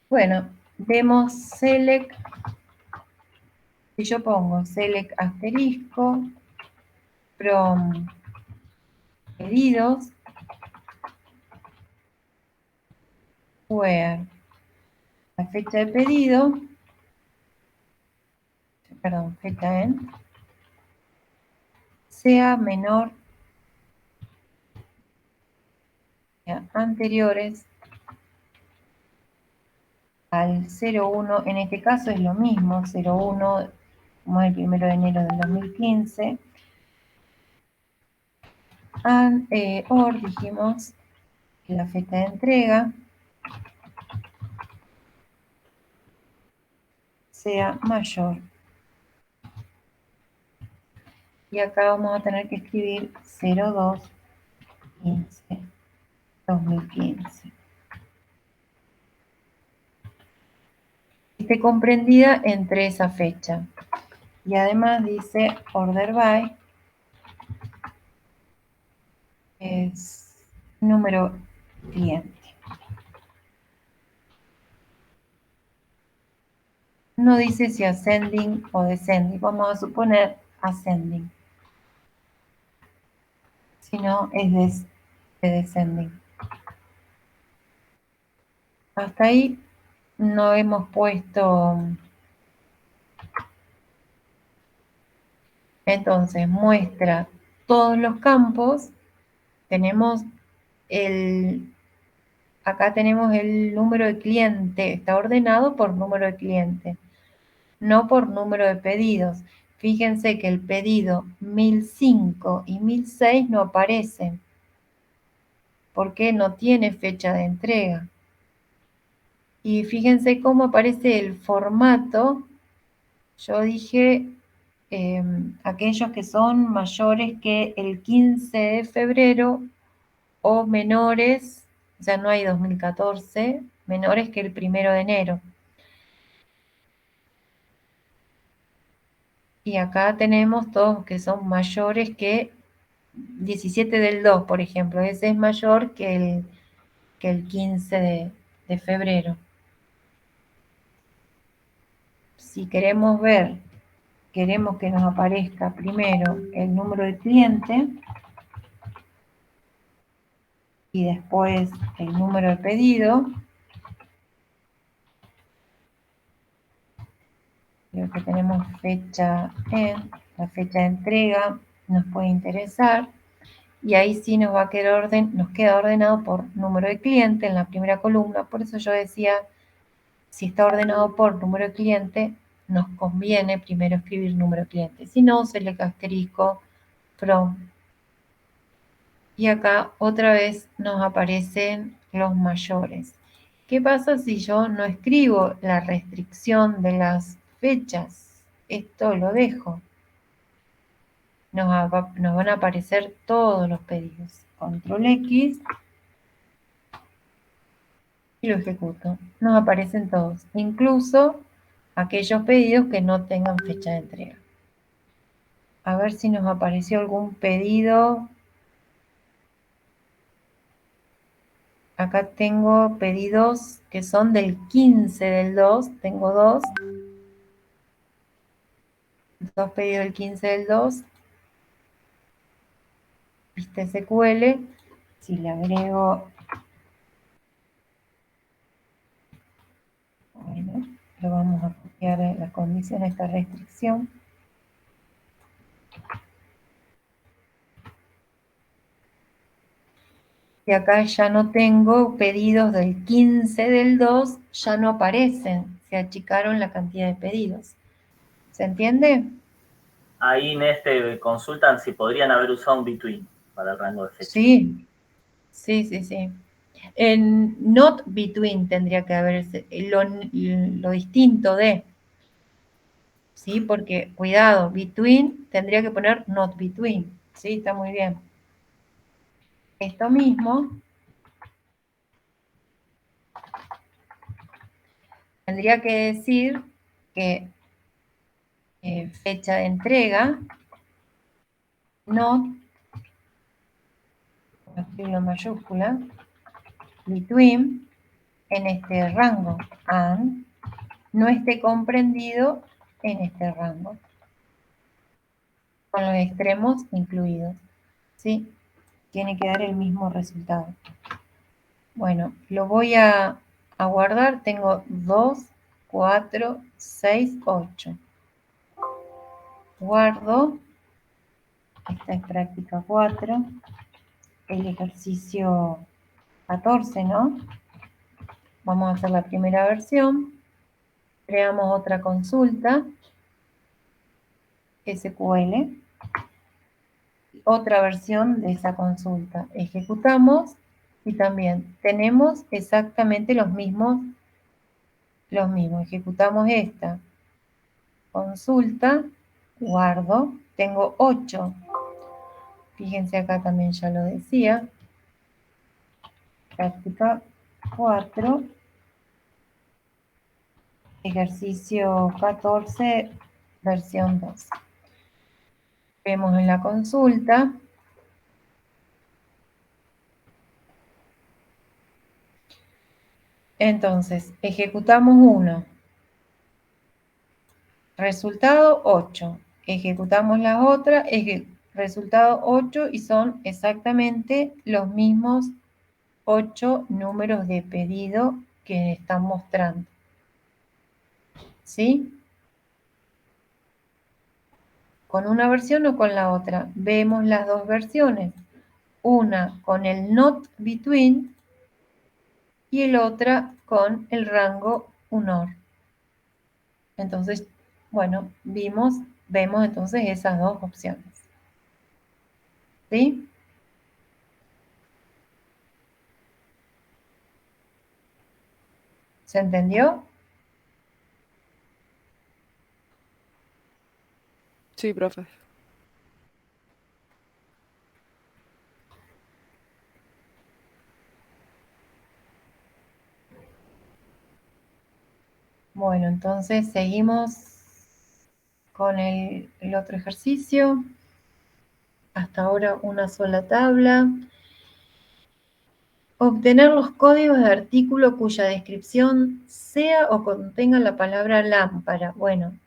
Bueno, vemos select, si yo pongo select asterisco, from pedidos, where la fecha de pedido, perdón, fecha en, sea menor que anteriores al 01, en este caso es lo mismo, 01, como es el 1 de enero del 2015, or dijimos que la fecha de entrega sea mayor. Y acá vamos a tener que escribir 02-15, 2015. Esté comprendida entre esa fecha. Y además dice order by es número cliente. No dice si ascending o descending. Vamos a suponer ascending. Si no, es de descending. Hasta ahí no hemos puesto. Entonces muestra todos los campos tenemos acá tenemos el número de cliente, está ordenado por número de cliente, no por número de pedidos. Fíjense que el pedido 1005 y 1006 no aparecen, porque no tiene fecha de entrega. Y fíjense cómo aparece el formato. Yo dije aquellos que son mayores que el 15 de febrero o menores, o sea, no hay 2014, menores que el 1 de enero. Y acá tenemos todos que son mayores que 17 del 2, por ejemplo. Ese es mayor que el 15 de febrero. Si queremos queremos que nos aparezca primero el número de cliente y después el número de pedido. Creo que tenemos la fecha de entrega nos puede interesar. Y ahí sí nos queda ordenado por número de cliente en la primera columna. Por eso yo decía, si está ordenado por número de cliente, nos conviene primero escribir número de cliente. Si no, select asterisco from. Y acá otra vez nos aparecen los mayores. ¿Qué pasa si yo no escribo la restricción de las fechas? Esto lo dejo. Nos van a aparecer todos los pedidos. Control X y lo ejecuto. Nos aparecen todos, incluso aquellos pedidos que no tengan fecha de entrega. A ver si nos apareció algún pedido. Acá tengo pedidos que son del 15 del 2. Tengo dos pedidos del 15 del 2. Vista SQL. Si le agrego, bueno, lo vamos a copiar en la condición de esta restricción. Y acá ya no tengo pedidos del 15 del 2, ya no aparecen, se achicaron la cantidad de pedidos. ¿Se entiende? Ahí en este consultan si podrían haber usado un between para el rango de fecha. Sí, sí, sí, sí. En not between tendría que haber lo distinto de, ¿sí? Porque, cuidado, between tendría que poner not between, ¿sí? Está muy bien. Esto mismo tendría que decir que fecha de entrega, not, escribo en mayúscula, between, en este rango, and, no esté comprendido en este rango, con los extremos incluidos, ¿sí? Tiene que dar el mismo resultado. Bueno, lo voy a guardar. Tengo 2, 4, 6, 8. Guardo. Esta es práctica 4. El ejercicio 14, ¿no? Vamos a hacer la primera versión. Creamos otra consulta. SQL. Otra versión de esa consulta. Ejecutamos y también tenemos exactamente los mismos. Ejecutamos esta consulta, guardo, tengo 8. Fíjense acá también ya lo decía. Práctica 4. Ejercicio 14, versión 2. Vemos en la consulta. Entonces, ejecutamos 1. Resultado 8. Ejecutamos la otra, resultado 8 y son exactamente los mismos 8 números de pedido que están mostrando. ¿Sí? Con una versión o con la otra. Vemos las dos versiones. una con el not between y el otra con el rango unor. Entonces, bueno, vemos entonces esas dos opciones. ¿Sí? ¿Se entendió? Sí, profe. Bueno, entonces seguimos con el otro ejercicio. Hasta ahora una sola tabla. Obtener los códigos de artículo cuya descripción sea o contenga la palabra lámpara. Bueno,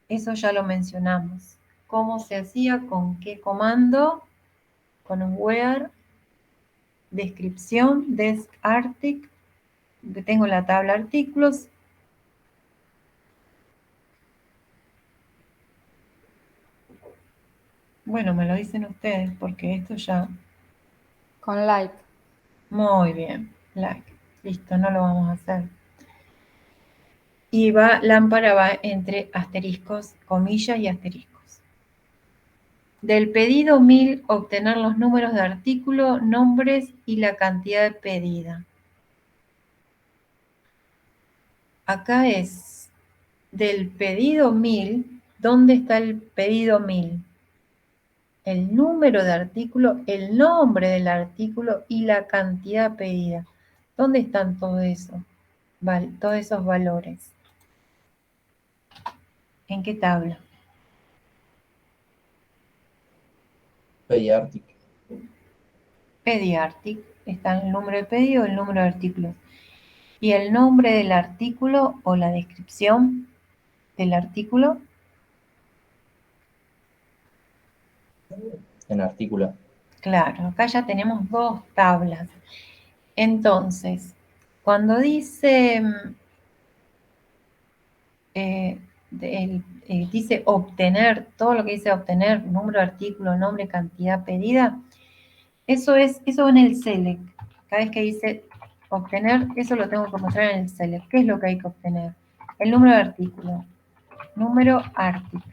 eso ya lo mencionamos. ¿Cómo se hacía? ¿Con qué comando? Con un where, descripción, desartic. Tengo la tabla artículos. Bueno, me lo dicen ustedes porque esto ya... Con like. Muy bien, like. Listo, no lo vamos a hacer. Y va, lámpara va entre asteriscos, comillas y asteriscos. Del pedido 1000, obtener los números de artículo, nombres y la cantidad pedida. Acá es del pedido 1000, ¿dónde está el pedido 1000? El número de artículo, el nombre del artículo y la cantidad pedida. ¿Dónde están todo eso? Todos esos valores. ¿En qué tabla? Pediartic. Pediartic. Está el número de pedido, el número de artículos. Y el nombre del artículo o la descripción del artículo. En artículo. Claro, acá ya tenemos dos tablas. Entonces, cuando dice, dice obtener, todo lo que dice obtener, número de artículo, nombre, cantidad pedida, eso en el select. Cada vez que dice obtener, eso lo tengo que mostrar en el select. ¿Qué es lo que hay que obtener? El número de artículo, número artic.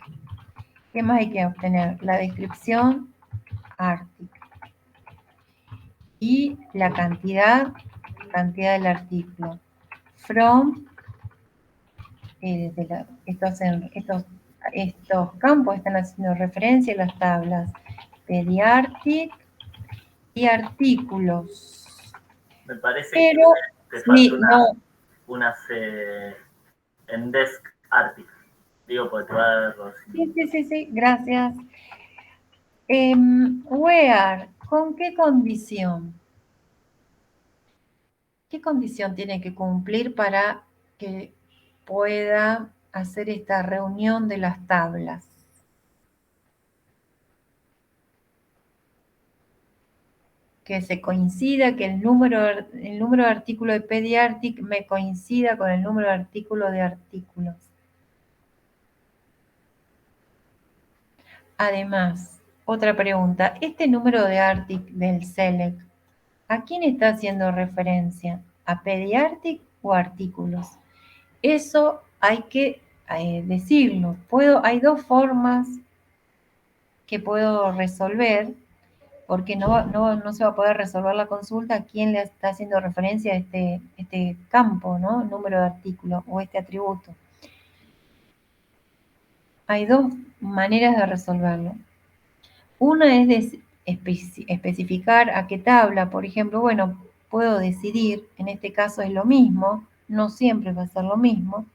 ¿Qué más hay que obtener? La descripción artic. Y la cantidad del artículo. From, estos campos están haciendo referencia a las tablas Pediartic y artículos. Me parece Pero, que te falta sí, no. unas en Desk Artic. Digo, porque te va a dar los... Sí, gracias. Where, ¿con qué condición? ¿Qué condición tiene que cumplir para que pueda hacer esta reunión de las tablas? Que se coincida, que el número de artículo de Pediartic me coincida con el número de artículo de artículos. Además, otra pregunta, este número de artic del select, ¿a quién está haciendo referencia? ¿A Pediartic o artículos? Eso hay que decirlo. Hay dos formas que puedo resolver, porque no se va a poder resolver la consulta a quién le está haciendo referencia a este campo, ¿no? Número de artículo o este atributo. Hay dos maneras de resolverlo. Una es especificar a qué tabla, por ejemplo, bueno, puedo decidir, en este caso es lo mismo, no siempre va a ser lo mismo,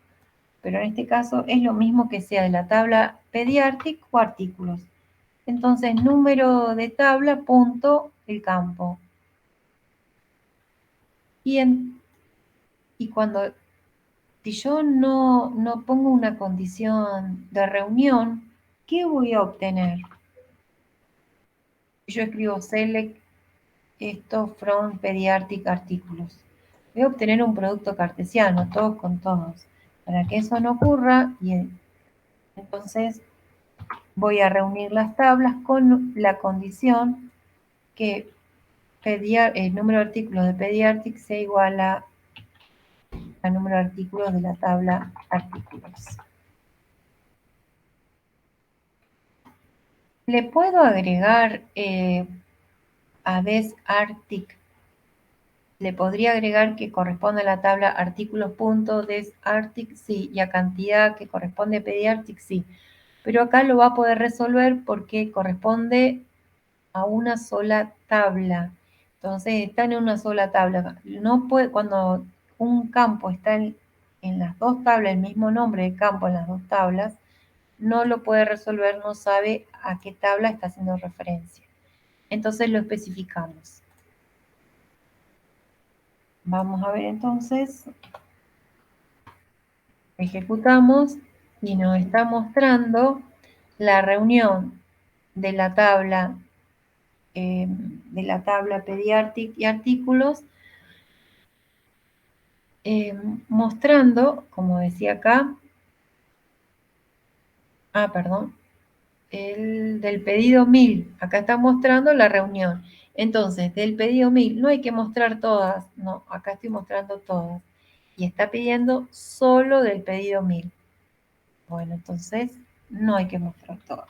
pero en este caso es lo mismo que sea de la tabla Pediartic o artículos. Entonces, número de tabla, punto, el campo. Y cuando, si yo no pongo una condición de reunión, ¿qué voy a obtener? Yo escribo select esto from pediatric artículos. Voy a obtener un producto cartesiano, todos con todos. Para que eso no ocurra, entonces voy a reunir las tablas con la condición que el número de artículos de Pediatric sea igual al número de artículos de la tabla artículos. Le puedo agregar a desartic. Le podría agregar que corresponde a la tabla artículos punto desartic, sí, y a cantidad que corresponde a Pediatric, sí. Pero acá lo va a poder resolver porque corresponde a una sola tabla. Entonces están en una sola tabla. No puede, cuando un campo está en las dos tablas, el mismo nombre de campo en las dos tablas, no lo puede resolver, no sabe a qué tabla está haciendo referencia. Entonces lo especificamos. Vamos a ver entonces. Ejecutamos y nos está mostrando la reunión de la tabla Pediatric y artículos, mostrando, como decía acá, perdón, el del pedido 1000. Acá está mostrando la reunión. Entonces, del pedido 1000, no hay que mostrar todas, no, acá estoy mostrando todas. Y está pidiendo solo del pedido 1000. Bueno, entonces no hay que mostrar todas.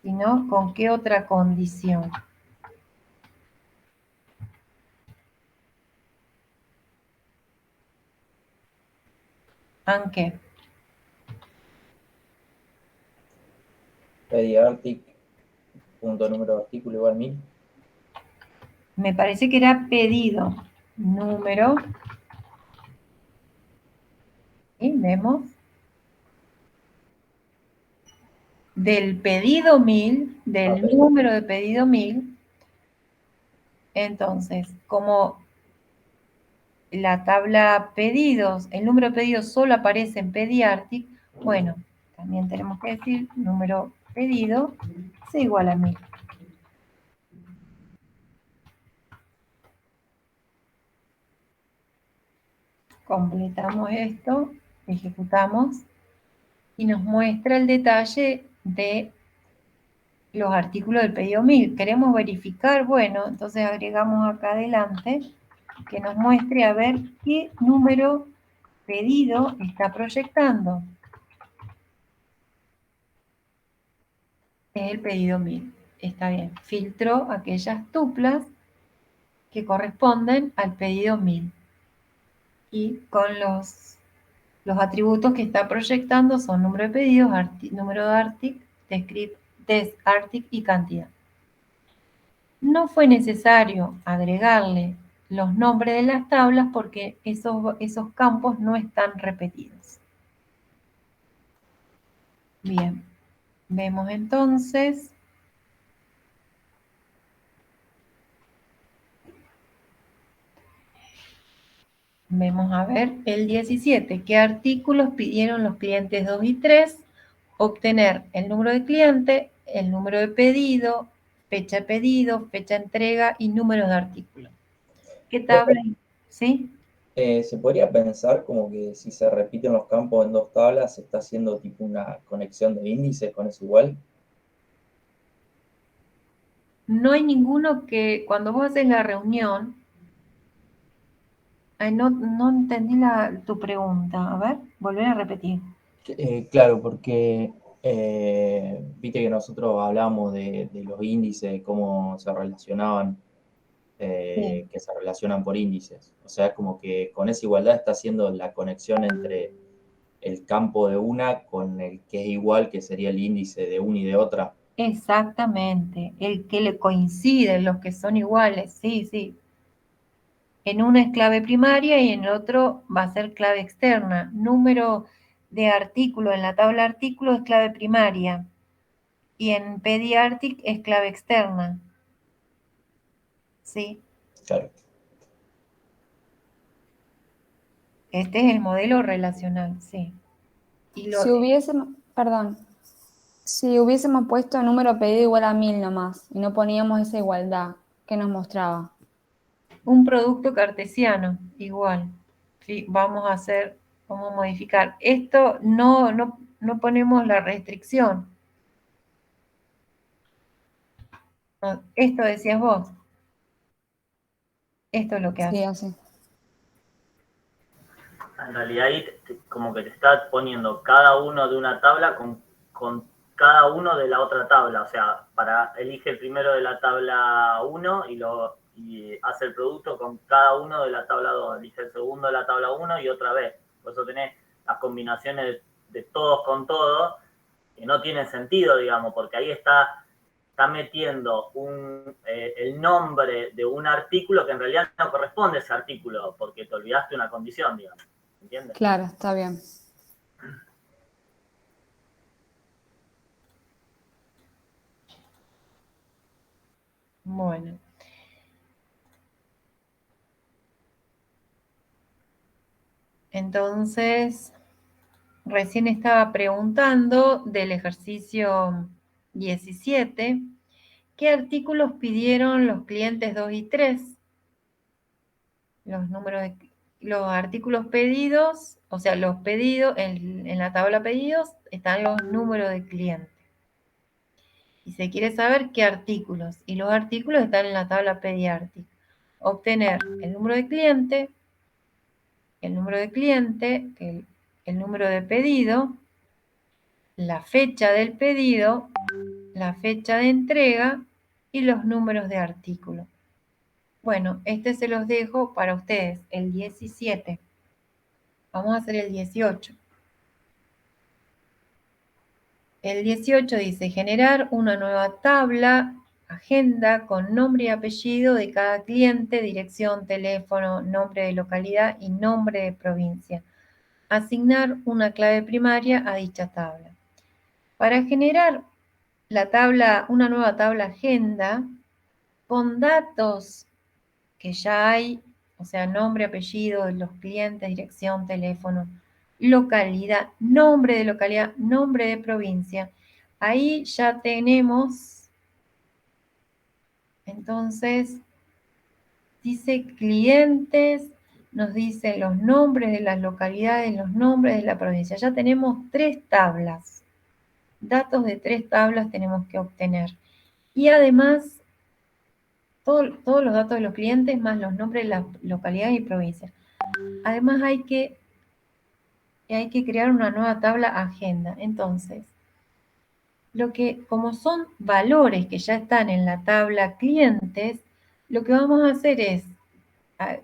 Sino, ¿con qué otra condición? ¿Aunque? Pediatric, punto número de artículo igual 1000. Me parece que era pedido. Número. Y vemos. Del pedido 1000, del Pedido. número de pedido 1000. Entonces, como la tabla pedidos, el número de pedidos solo aparece en Pediatric, bueno, también tenemos que decir número pedido es igual a 1000. Completamos esto, ejecutamos y nos muestra el detalle de los artículos del pedido 1000. Queremos verificar, bueno, entonces agregamos acá adelante que nos muestre a ver qué número pedido está proyectando. Es el pedido 1000. Está bien. Filtró aquellas tuplas que corresponden al pedido 1000. Y con los atributos que está proyectando son número de pedidos, número de artic, desartic y cantidad. No fue necesario agregarle los nombres de las tablas porque esos campos no están repetidos. Bien, vemos entonces. Vemos a ver el 17. ¿Qué artículos pidieron los clientes 2 y 3? Obtener el número de cliente, el número de pedido, fecha de pedido, fecha de entrega y número de artículo. ¿Qué tabla? ¿Sí? Se podría pensar como que si se repiten los campos en dos tablas, se está haciendo tipo una conexión de índices con eso igual. No hay ninguno que cuando vos haces la reunión. No entendí tu pregunta. A ver, volver a repetir. Claro, porque viste que nosotros hablamos de los índices, cómo se relacionaban, Sí. que se relacionan por índices. O sea, como que con esa igualdad está haciendo la conexión entre el campo de una con el que es igual, que sería el índice de una y de otra. Exactamente. El que le coinciden, los que son iguales. Sí, sí. En uno es clave primaria y en el otro va a ser clave externa. Número de artículo en la tabla artículo es clave primaria y en Pediatric es clave externa. ¿Sí? Claro. Este es el modelo relacional, sí. Y Si hubiésemos puesto número pedido igual a 1000 nomás y no poníamos esa igualdad, ¿qué nos mostraba? un producto cartesiano, igual. Sí, vamos a modificar. Esto no ponemos la restricción. Esto decías vos. Esto es lo que Sí, hace. así. En realidad ahí como que te está poniendo cada uno de una tabla con cada uno de la otra tabla. O sea, elige el primero de la tabla 1 y hace el producto con cada uno de la tabla 2. Elige el segundo de la tabla 1 y otra vez. Por eso tenés las combinaciones de todos con todos, que no tienen sentido, digamos, porque ahí está metiendo el nombre de un artículo que en realidad no corresponde a ese artículo, porque te olvidaste una condición, digamos. ¿Entiendes? Claro, está bien. Bueno. Entonces, recién estaba preguntando del ejercicio 17, ¿qué artículos pidieron los clientes 2 y 3? Los artículos pedidos, o sea, los pedidos, en la tabla pedidos están los números de clientes. Y se quiere saber qué artículos. Y los artículos están en la tabla pediártica. Obtener el número de cliente, el número de pedido, la fecha del pedido, la fecha de entrega y los números de artículo. Bueno, este se los dejo para ustedes, el 17. Vamos a hacer el 18. El 18 dice generar una nueva tabla, agenda con nombre y apellido de cada cliente, dirección, teléfono, nombre de localidad y nombre de provincia. Asignar una clave primaria a dicha tabla. Para generar una nueva tabla agenda con datos que ya hay, o sea, nombre, apellido de los clientes, dirección, teléfono, localidad, nombre de provincia. Ahí ya tenemos, entonces, dice clientes, nos dice los nombres de las localidades, los nombres de la provincia. Ya tenemos 3 tablas. Datos de 3 tablas tenemos que obtener. Y además, todos los datos de los clientes más los nombres de las localidades y provincias. Además hay que crear una nueva tabla agenda. Entonces, como son valores que ya están en la tabla clientes, lo que vamos a hacer es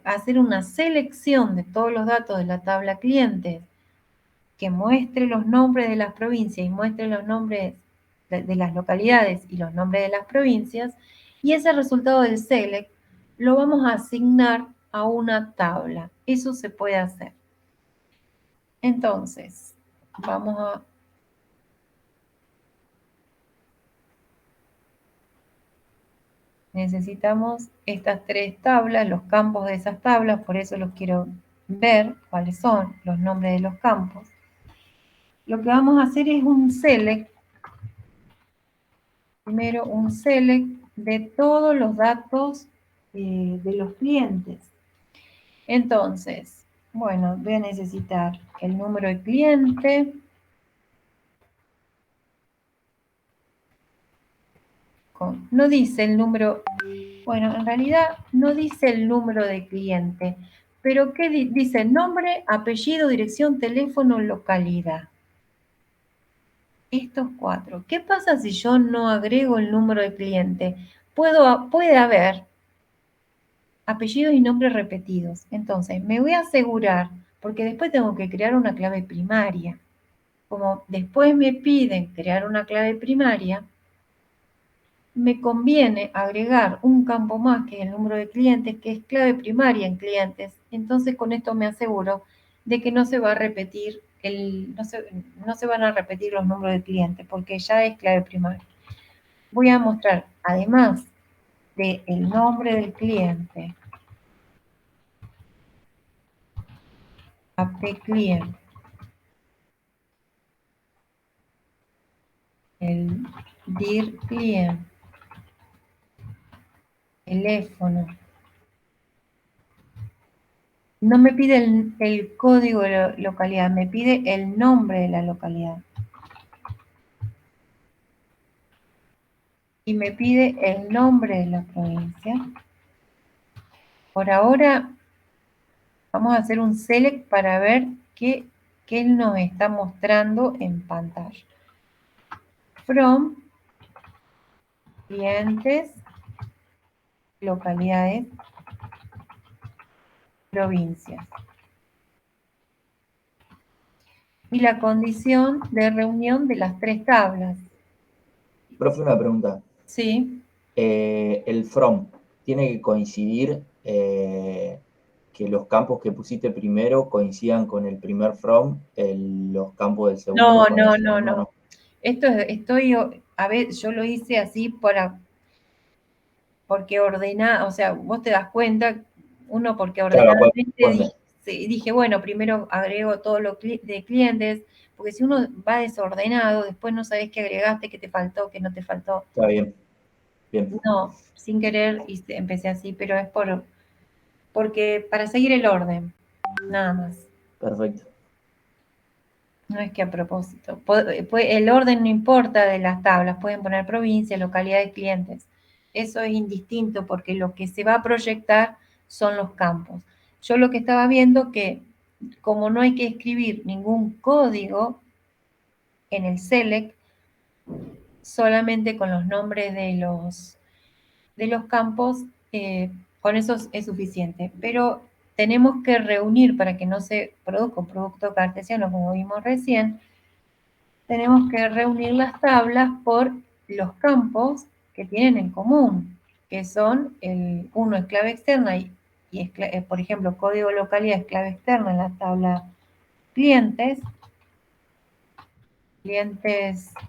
hacer una selección de todos los datos de la tabla clientes que muestre los nombres de las provincias y muestre los nombres de las localidades y los nombres de las provincias, y ese resultado del select lo vamos a asignar a una tabla. Eso se puede hacer. Entonces, necesitamos estas 3 tablas, los campos de esas tablas, por eso los quiero ver, cuáles son los nombres de los campos. Lo que vamos a hacer es un select, primero un select de todos los datos de los clientes. Entonces, bueno, voy a necesitar el número de cliente, no dice el número, bueno, en realidad no dice el número de cliente, pero ¿qué dice? Nombre, apellido, dirección, teléfono, localidad. Estos 4. ¿Qué pasa si yo no agrego el número de cliente? Puede haber apellidos y nombres repetidos. Entonces, me voy a asegurar, porque después tengo que crear una clave primaria. Como después me piden crear una clave primaria, me conviene agregar un campo más, que es el número de clientes, que es clave primaria en clientes. Entonces, con esto me aseguro de que no se va a repetir no se van a repetir los números de clientes, porque ya es clave primaria. Voy a mostrar, además del nombre del cliente, apclient, el dir client, teléfono. No me pide el código de la localidad, me pide el nombre de la localidad. y me pide el nombre de la provincia. Por ahora vamos a hacer un select para ver qué nos está mostrando en pantalla. From, clientes, localidades, provincias. Y la condición de reunión de las tres tablas. Profe, una pregunta. Sí. El from, ¿tiene que coincidir que los campos que pusiste primero coincidan con el primer from, los campos del segundo con el segundo? No. A ver, yo lo hice así porque ordena, o sea, vos te das cuenta, uno porque Claro, ordenadamente dije, bueno, primero agrego todo lo de clientes, porque si uno va desordenado, después no sabés qué agregaste, qué te faltó, qué no te faltó. Está bien. Bien. No, sin querer empecé así, pero es porque para seguir el orden, nada más. Perfecto. No es que a propósito. El orden no importa de las tablas, pueden poner provincia, localidad de clientes. Eso es indistinto porque lo que se va a proyectar son los campos. Yo lo que estaba viendo que como no hay que escribir ningún código en el select, solamente con los nombres de los campos, con eso es suficiente. Pero tenemos que reunir para que no se produzca un producto cartesiano como vimos recién. Tenemos que reunir las tablas por los campos que tienen en común, que son uno es clave externa y por ejemplo, código localidad es clave externa en la tabla clientes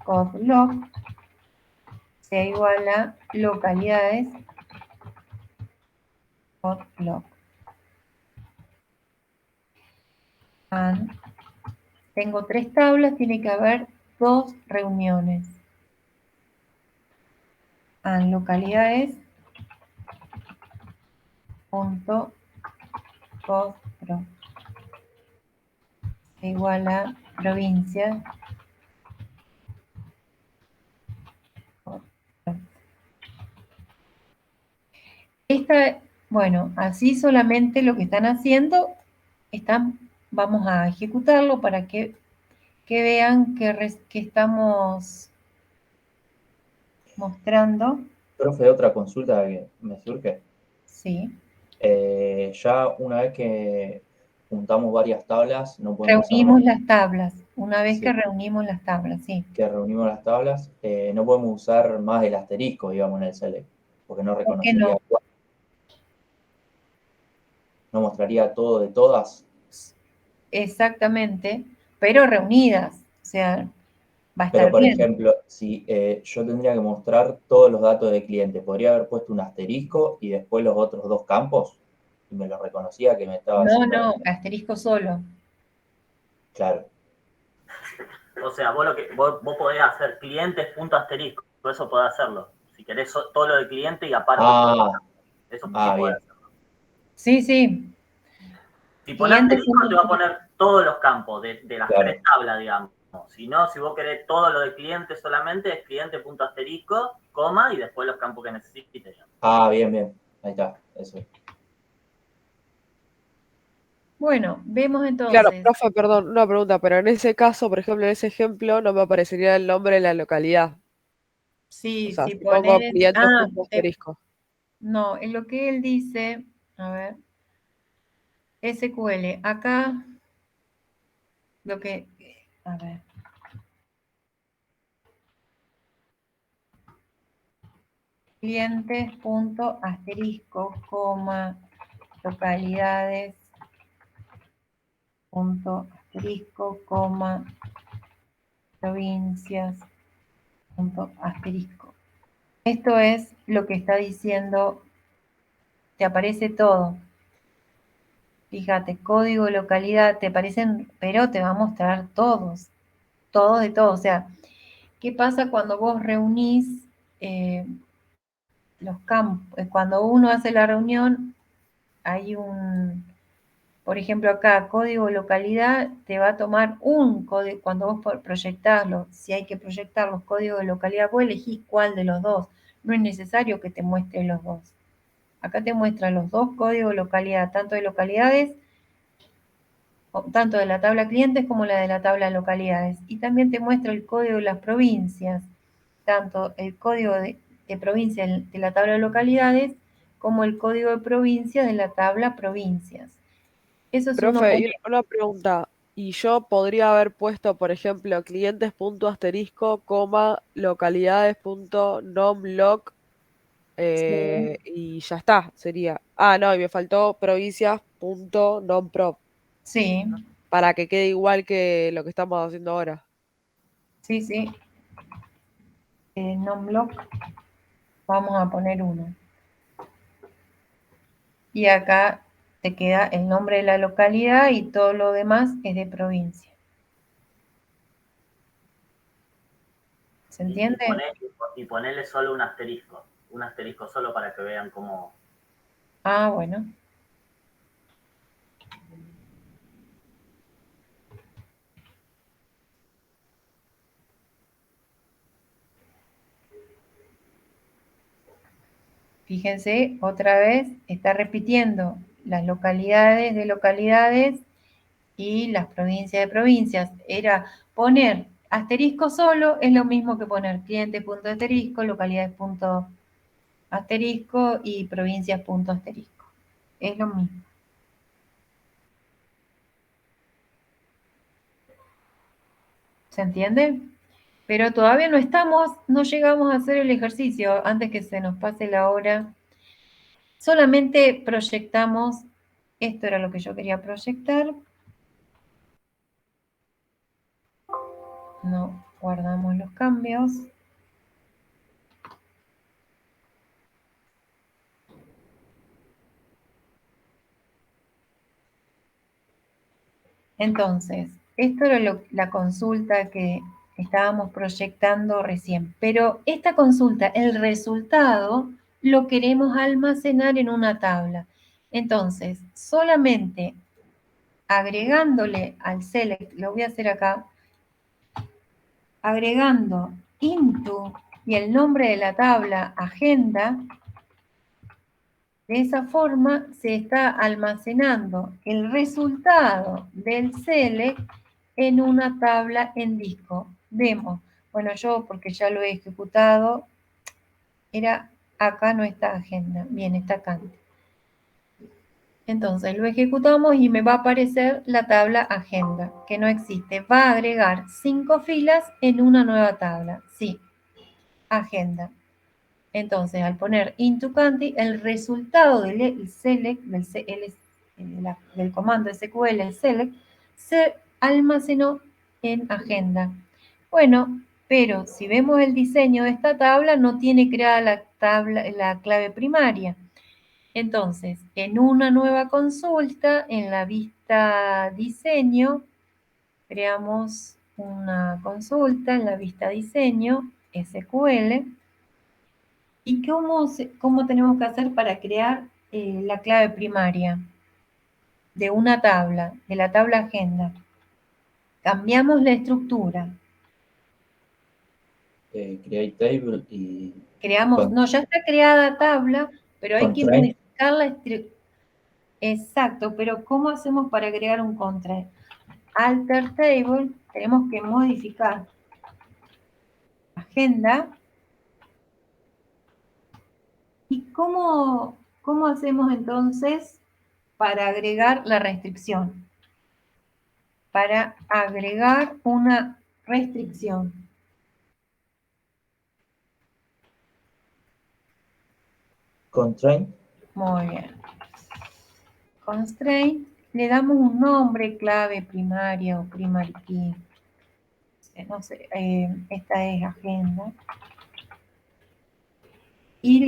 code log sea igual a localidades code log. Tengo tres tablas, tiene que haber dos reuniones. Localidades punto code pro igual a provincia. Bueno, así solamente lo que están haciendo, vamos a ejecutarlo para que vean que estamos mostrando. Profe, otra consulta que me surge. Sí. Ya una vez que juntamos varias tablas, no podemos Reunimos las tablas. Una vez Sí. que reunimos las tablas, sí. Que reunimos las tablas, no podemos usar más el asterisco, digamos, en el select, porque no reconocería cuál. No mostraría todo de todas. Exactamente, pero reunidas. O sea, va a estar Pero, por bien. ejemplo, si yo tendría que mostrar todos los datos del cliente, ¿podría haber puesto un asterisco y después los otros dos campos? Y me lo reconocía que me estaba haciendo... No, asterisco solo. Claro. O sea, vos podés hacer clientes punto asterisco, por eso podés hacerlo. Si querés todo lo de cliente y aparte eso sí podés bien. hacerlo. Sí. Si pones asterisco te va a poner todos los campos de las tres tablas, digamos. Si no, si vos querés todo lo de cliente solamente, es cliente punto asterisco, coma, y después los campos que necesites. Bien. Ahí está, eso. Bueno, vemos entonces. Claro, profe, perdón, una pregunta, pero en ese caso, por ejemplo, en ese ejemplo, no me aparecería el nombre de la localidad. Sí, O sea, si si pongo pones. clientes punto asterisco. No, en lo que él dice, a ver, SQL, acá, a ver. Clientes punto asterisco, coma, localidades punto asterisco, coma, provincias punto asterisco. Esto es lo que está diciendo, te aparece todo. Fíjate, código, localidad, te aparecen, pero te va a mostrar todos de todo. O sea, ¿qué pasa cuando vos reunís los campos? Cuando uno hace la reunión, hay Por ejemplo, acá, código de localidad, te va a tomar un código, cuando vos proyectarlo, si hay que proyectar los códigos de localidad, vos elegís cuál de los dos. No es necesario que te muestre los dos. Acá te muestra los dos códigos de localidad, tanto de localidades, tanto de la tabla clientes como la de la tabla de localidades. Y también te muestra el código de las provincias, tanto el código de provincia de la tabla de localidades como el código de provincia de la tabla provincias. Eso es uno Profe, como... y una pregunta. Y yo podría haber puesto, por ejemplo, clientes punto asterisco, coma, localidades punto nomloc, Sí, y ya está, sería. Ah, no, y me faltó provincias punto nomprov, sí, para que quede igual que lo que estamos haciendo ahora. sí, sí. Nomblock, vamos a poner uno. Y acá te queda el nombre de la localidad y todo lo demás es de provincia. ¿Se entiende? Y ponerle solo un asterisco solo para que vean cómo... Ah, bueno. Fíjense, otra vez está repitiendo las localidades de localidades y las provincias de provincias. Era poner asterisco solo, es lo mismo que poner cliente punto asterisco, localidades punto asterisco y provincias punto asterisco. Es lo mismo. ¿Se entiende? Pero todavía no llegamos a hacer el ejercicio antes que se nos pase la hora. Solamente proyectamos, esto era lo que yo quería proyectar. No guardamos los cambios. Entonces, esto era la consulta que estábamos proyectando recién, pero esta consulta, el resultado, lo queremos almacenar en una tabla. Entonces, solamente agregándole al select, lo voy a hacer acá, agregando into y el nombre de la tabla agenda, de esa forma se está almacenando el resultado del select en una tabla en disco. Demo. Bueno, yo porque ya lo he ejecutado, era acá no está agenda. Bien, está acá. Entonces lo ejecutamos y me va a aparecer la tabla agenda, que no existe. Va a agregar 5 filas en una nueva tabla. Sí, agenda. Entonces, al poner into country, el resultado del select, del comando SQL select, se almacenó en agenda. Bueno, pero si vemos el diseño de esta tabla, no tiene creada la clave primaria. Entonces, en una nueva consulta, en la vista diseño, creamos una consulta en la vista diseño SQL. ¿Y cómo tenemos que hacer para crear la clave primaria de una tabla, de la tabla agenda? Cambiamos la estructura. Create table y Creamos, no, ya está creada tabla, pero hay que constraint. modificar la estructura. Exacto, pero ¿cómo hacemos para agregar un constraint? Alter table, tenemos que modificar agenda. ¿Y cómo hacemos entonces para agregar la restricción? Para agregar una restricción. Constraint. Muy bien. Constraint, le damos un nombre clave primaria o primary key. No sé, esta es agenda. Y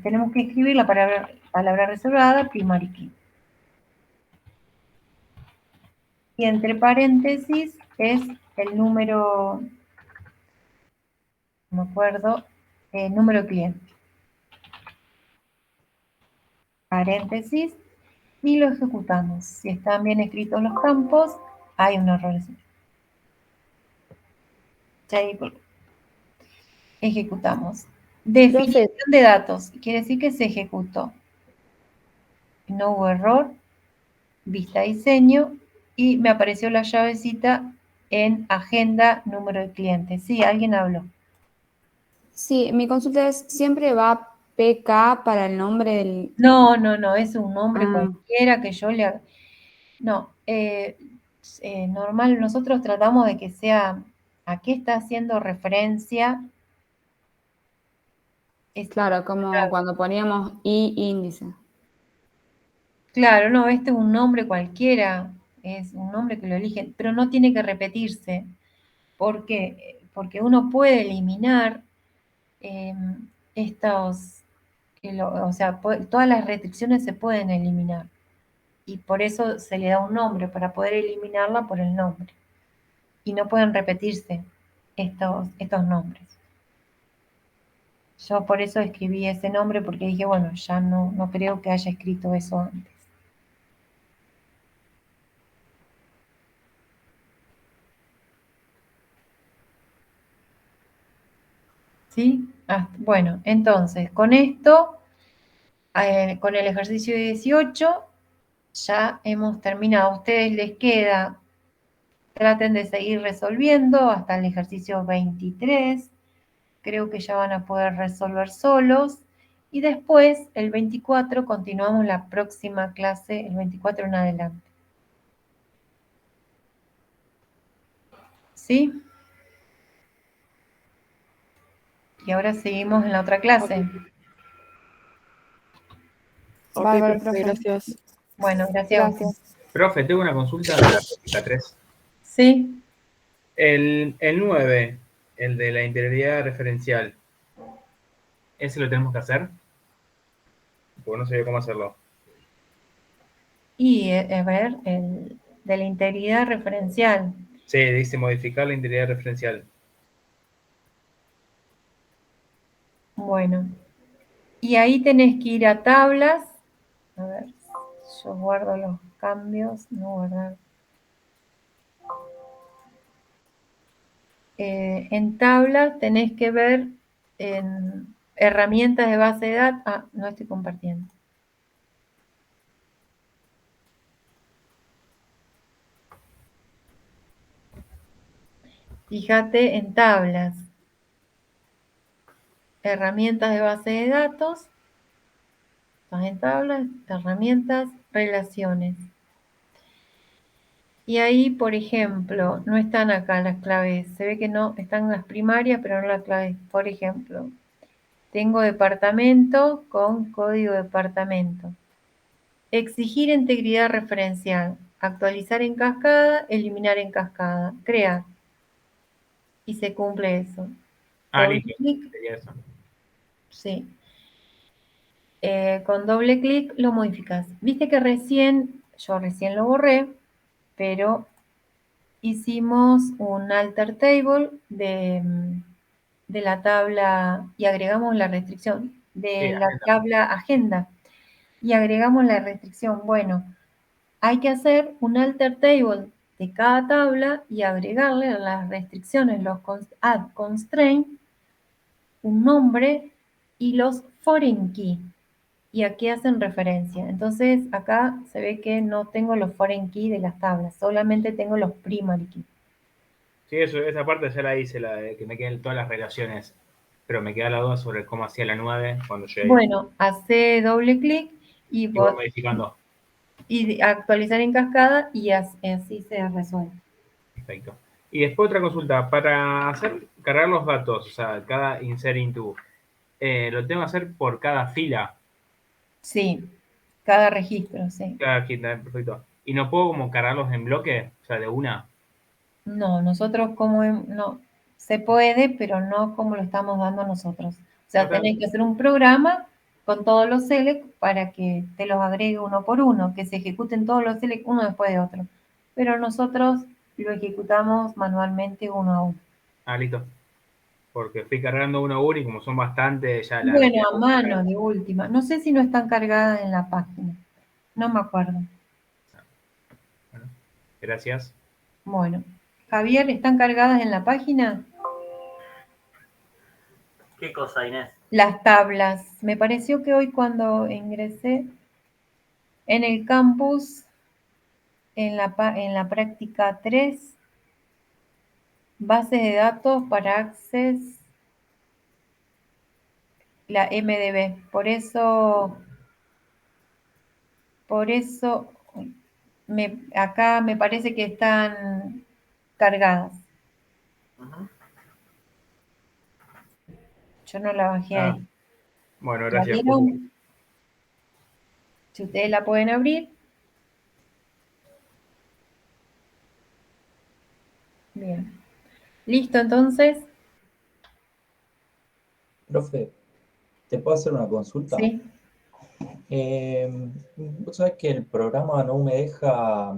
tenemos que escribir la palabra reservada, primary key. Y entre paréntesis es el número, no me acuerdo, el número de cliente. Paréntesis. y lo ejecutamos. Si están bien escritos los campos, hay un error. Ejecutamos. Definición de datos. Quiere decir que se ejecutó. No hubo error. Vista diseño. Y me apareció la llavecita en agenda, número de clientes. Sí, alguien habló. Sí, mi consulta es, ¿siempre va PK para el nombre del...? No, es un nombre Ah. cualquiera que yo le haga. No, normal, nosotros tratamos de que sea a qué está haciendo referencia. Claro, como cuando poníamos I índice. Claro, no, este es un nombre cualquiera, es un nombre que lo eligen, pero no tiene que repetirse. ¿Por qué? Porque uno puede eliminar estos, o sea, todas las restricciones se pueden eliminar. Y por eso se le da un nombre, para poder eliminarla por el nombre. Y no pueden repetirse estos nombres. Yo por eso escribí ese nombre, porque dije, bueno, ya no creo que haya escrito eso antes. ¿Sí? Bueno, entonces, con esto, con el ejercicio 18, ya hemos terminado. A ustedes les queda, traten de seguir resolviendo hasta el ejercicio 23. Creo que ya van a poder resolver solos. Y después, el 24, continuamos la próxima clase, el 24 en adelante. ¿Sí? Y ahora seguimos en la otra clase. Ok, Bárbaro, profe, gracias. Bueno, gracias. Profe, tengo una consulta de la práctica 3. Sí. El 9, el de la interioridad referencial, ¿ese lo tenemos que hacer? Porque no sé cómo hacerlo. Y, a ver, el de la integridad referencial. Sí, dice modificar la integridad referencial. Bueno. Y ahí tenés que ir a tablas. A ver, yo guardo los cambios, no guardar. En tablas tenés que ver en herramientas de base de datos. Ah, no estoy compartiendo. Fíjate en tablas. Herramientas de base de datos. Estás en tablas, herramientas, relaciones. Y ahí, por ejemplo, no están acá las claves. Se ve que no, están las primarias, pero no las claves. Por ejemplo, tengo departamento con código departamento. Exigir integridad referencial. Actualizar en cascada, eliminar en cascada. Crear. Y se cumple eso. Doble Listo. clic. Sería eso. Sí. Con doble clic lo modificas. Viste que yo recién lo borré, pero hicimos un alter table de la tabla y agregamos la restricción de Sí, la agenda. tabla agenda y agregamos la restricción. Bueno, hay que hacer un alter table de cada tabla y agregarle a las restricciones, los add constraint, un nombre y los foreign key. Y aquí hacen referencia. Entonces acá se ve que no tengo los foreign key de las tablas, solamente tengo los primary key. Sí, esa parte ya la hice, la de que me queden todas las relaciones. Pero me queda la duda sobre cómo hacía la 9 cuando llegué. Bueno, hace doble clic y voy modificando. Y actualizar en cascada y así se resuelve. Perfecto. Y después otra consulta, para cargar los datos, o sea, cada insert into, ¿lo tengo que hacer por cada fila? Sí, cada registro, sí. Cada fila, perfecto. ¿Y no puedo como cargarlos en bloque? O sea, de una. No, nosotros no, se puede, pero no como lo estamos dando nosotros. O sea, Okay. tenés que hacer un programa con todos los select para que te los agregue uno por uno, que se ejecuten todos los select uno después de otro. Pero nosotros lo ejecutamos manualmente uno a uno. Listo. Porque fui cargando uno a uno y como son bastantes, ya Bueno, a mano de última. No sé si no están cargadas en la página. No me acuerdo. Bueno, gracias. Bueno, Javier, ¿están cargadas en la página? ¿Qué cosa, Inés? Las tablas. Me pareció que hoy cuando ingresé en el campus, en la práctica 3, base de datos para Access, la MDB. Por eso acá me parece que están cargadas. Ujú. Yo no la bajé ahí. Bueno, ¿La gracias. vieron? Si ustedes la pueden abrir. Bien. ¿Listo entonces? Profe, ¿te puedo hacer una consulta? Sí. Vos sabés que el programa no me deja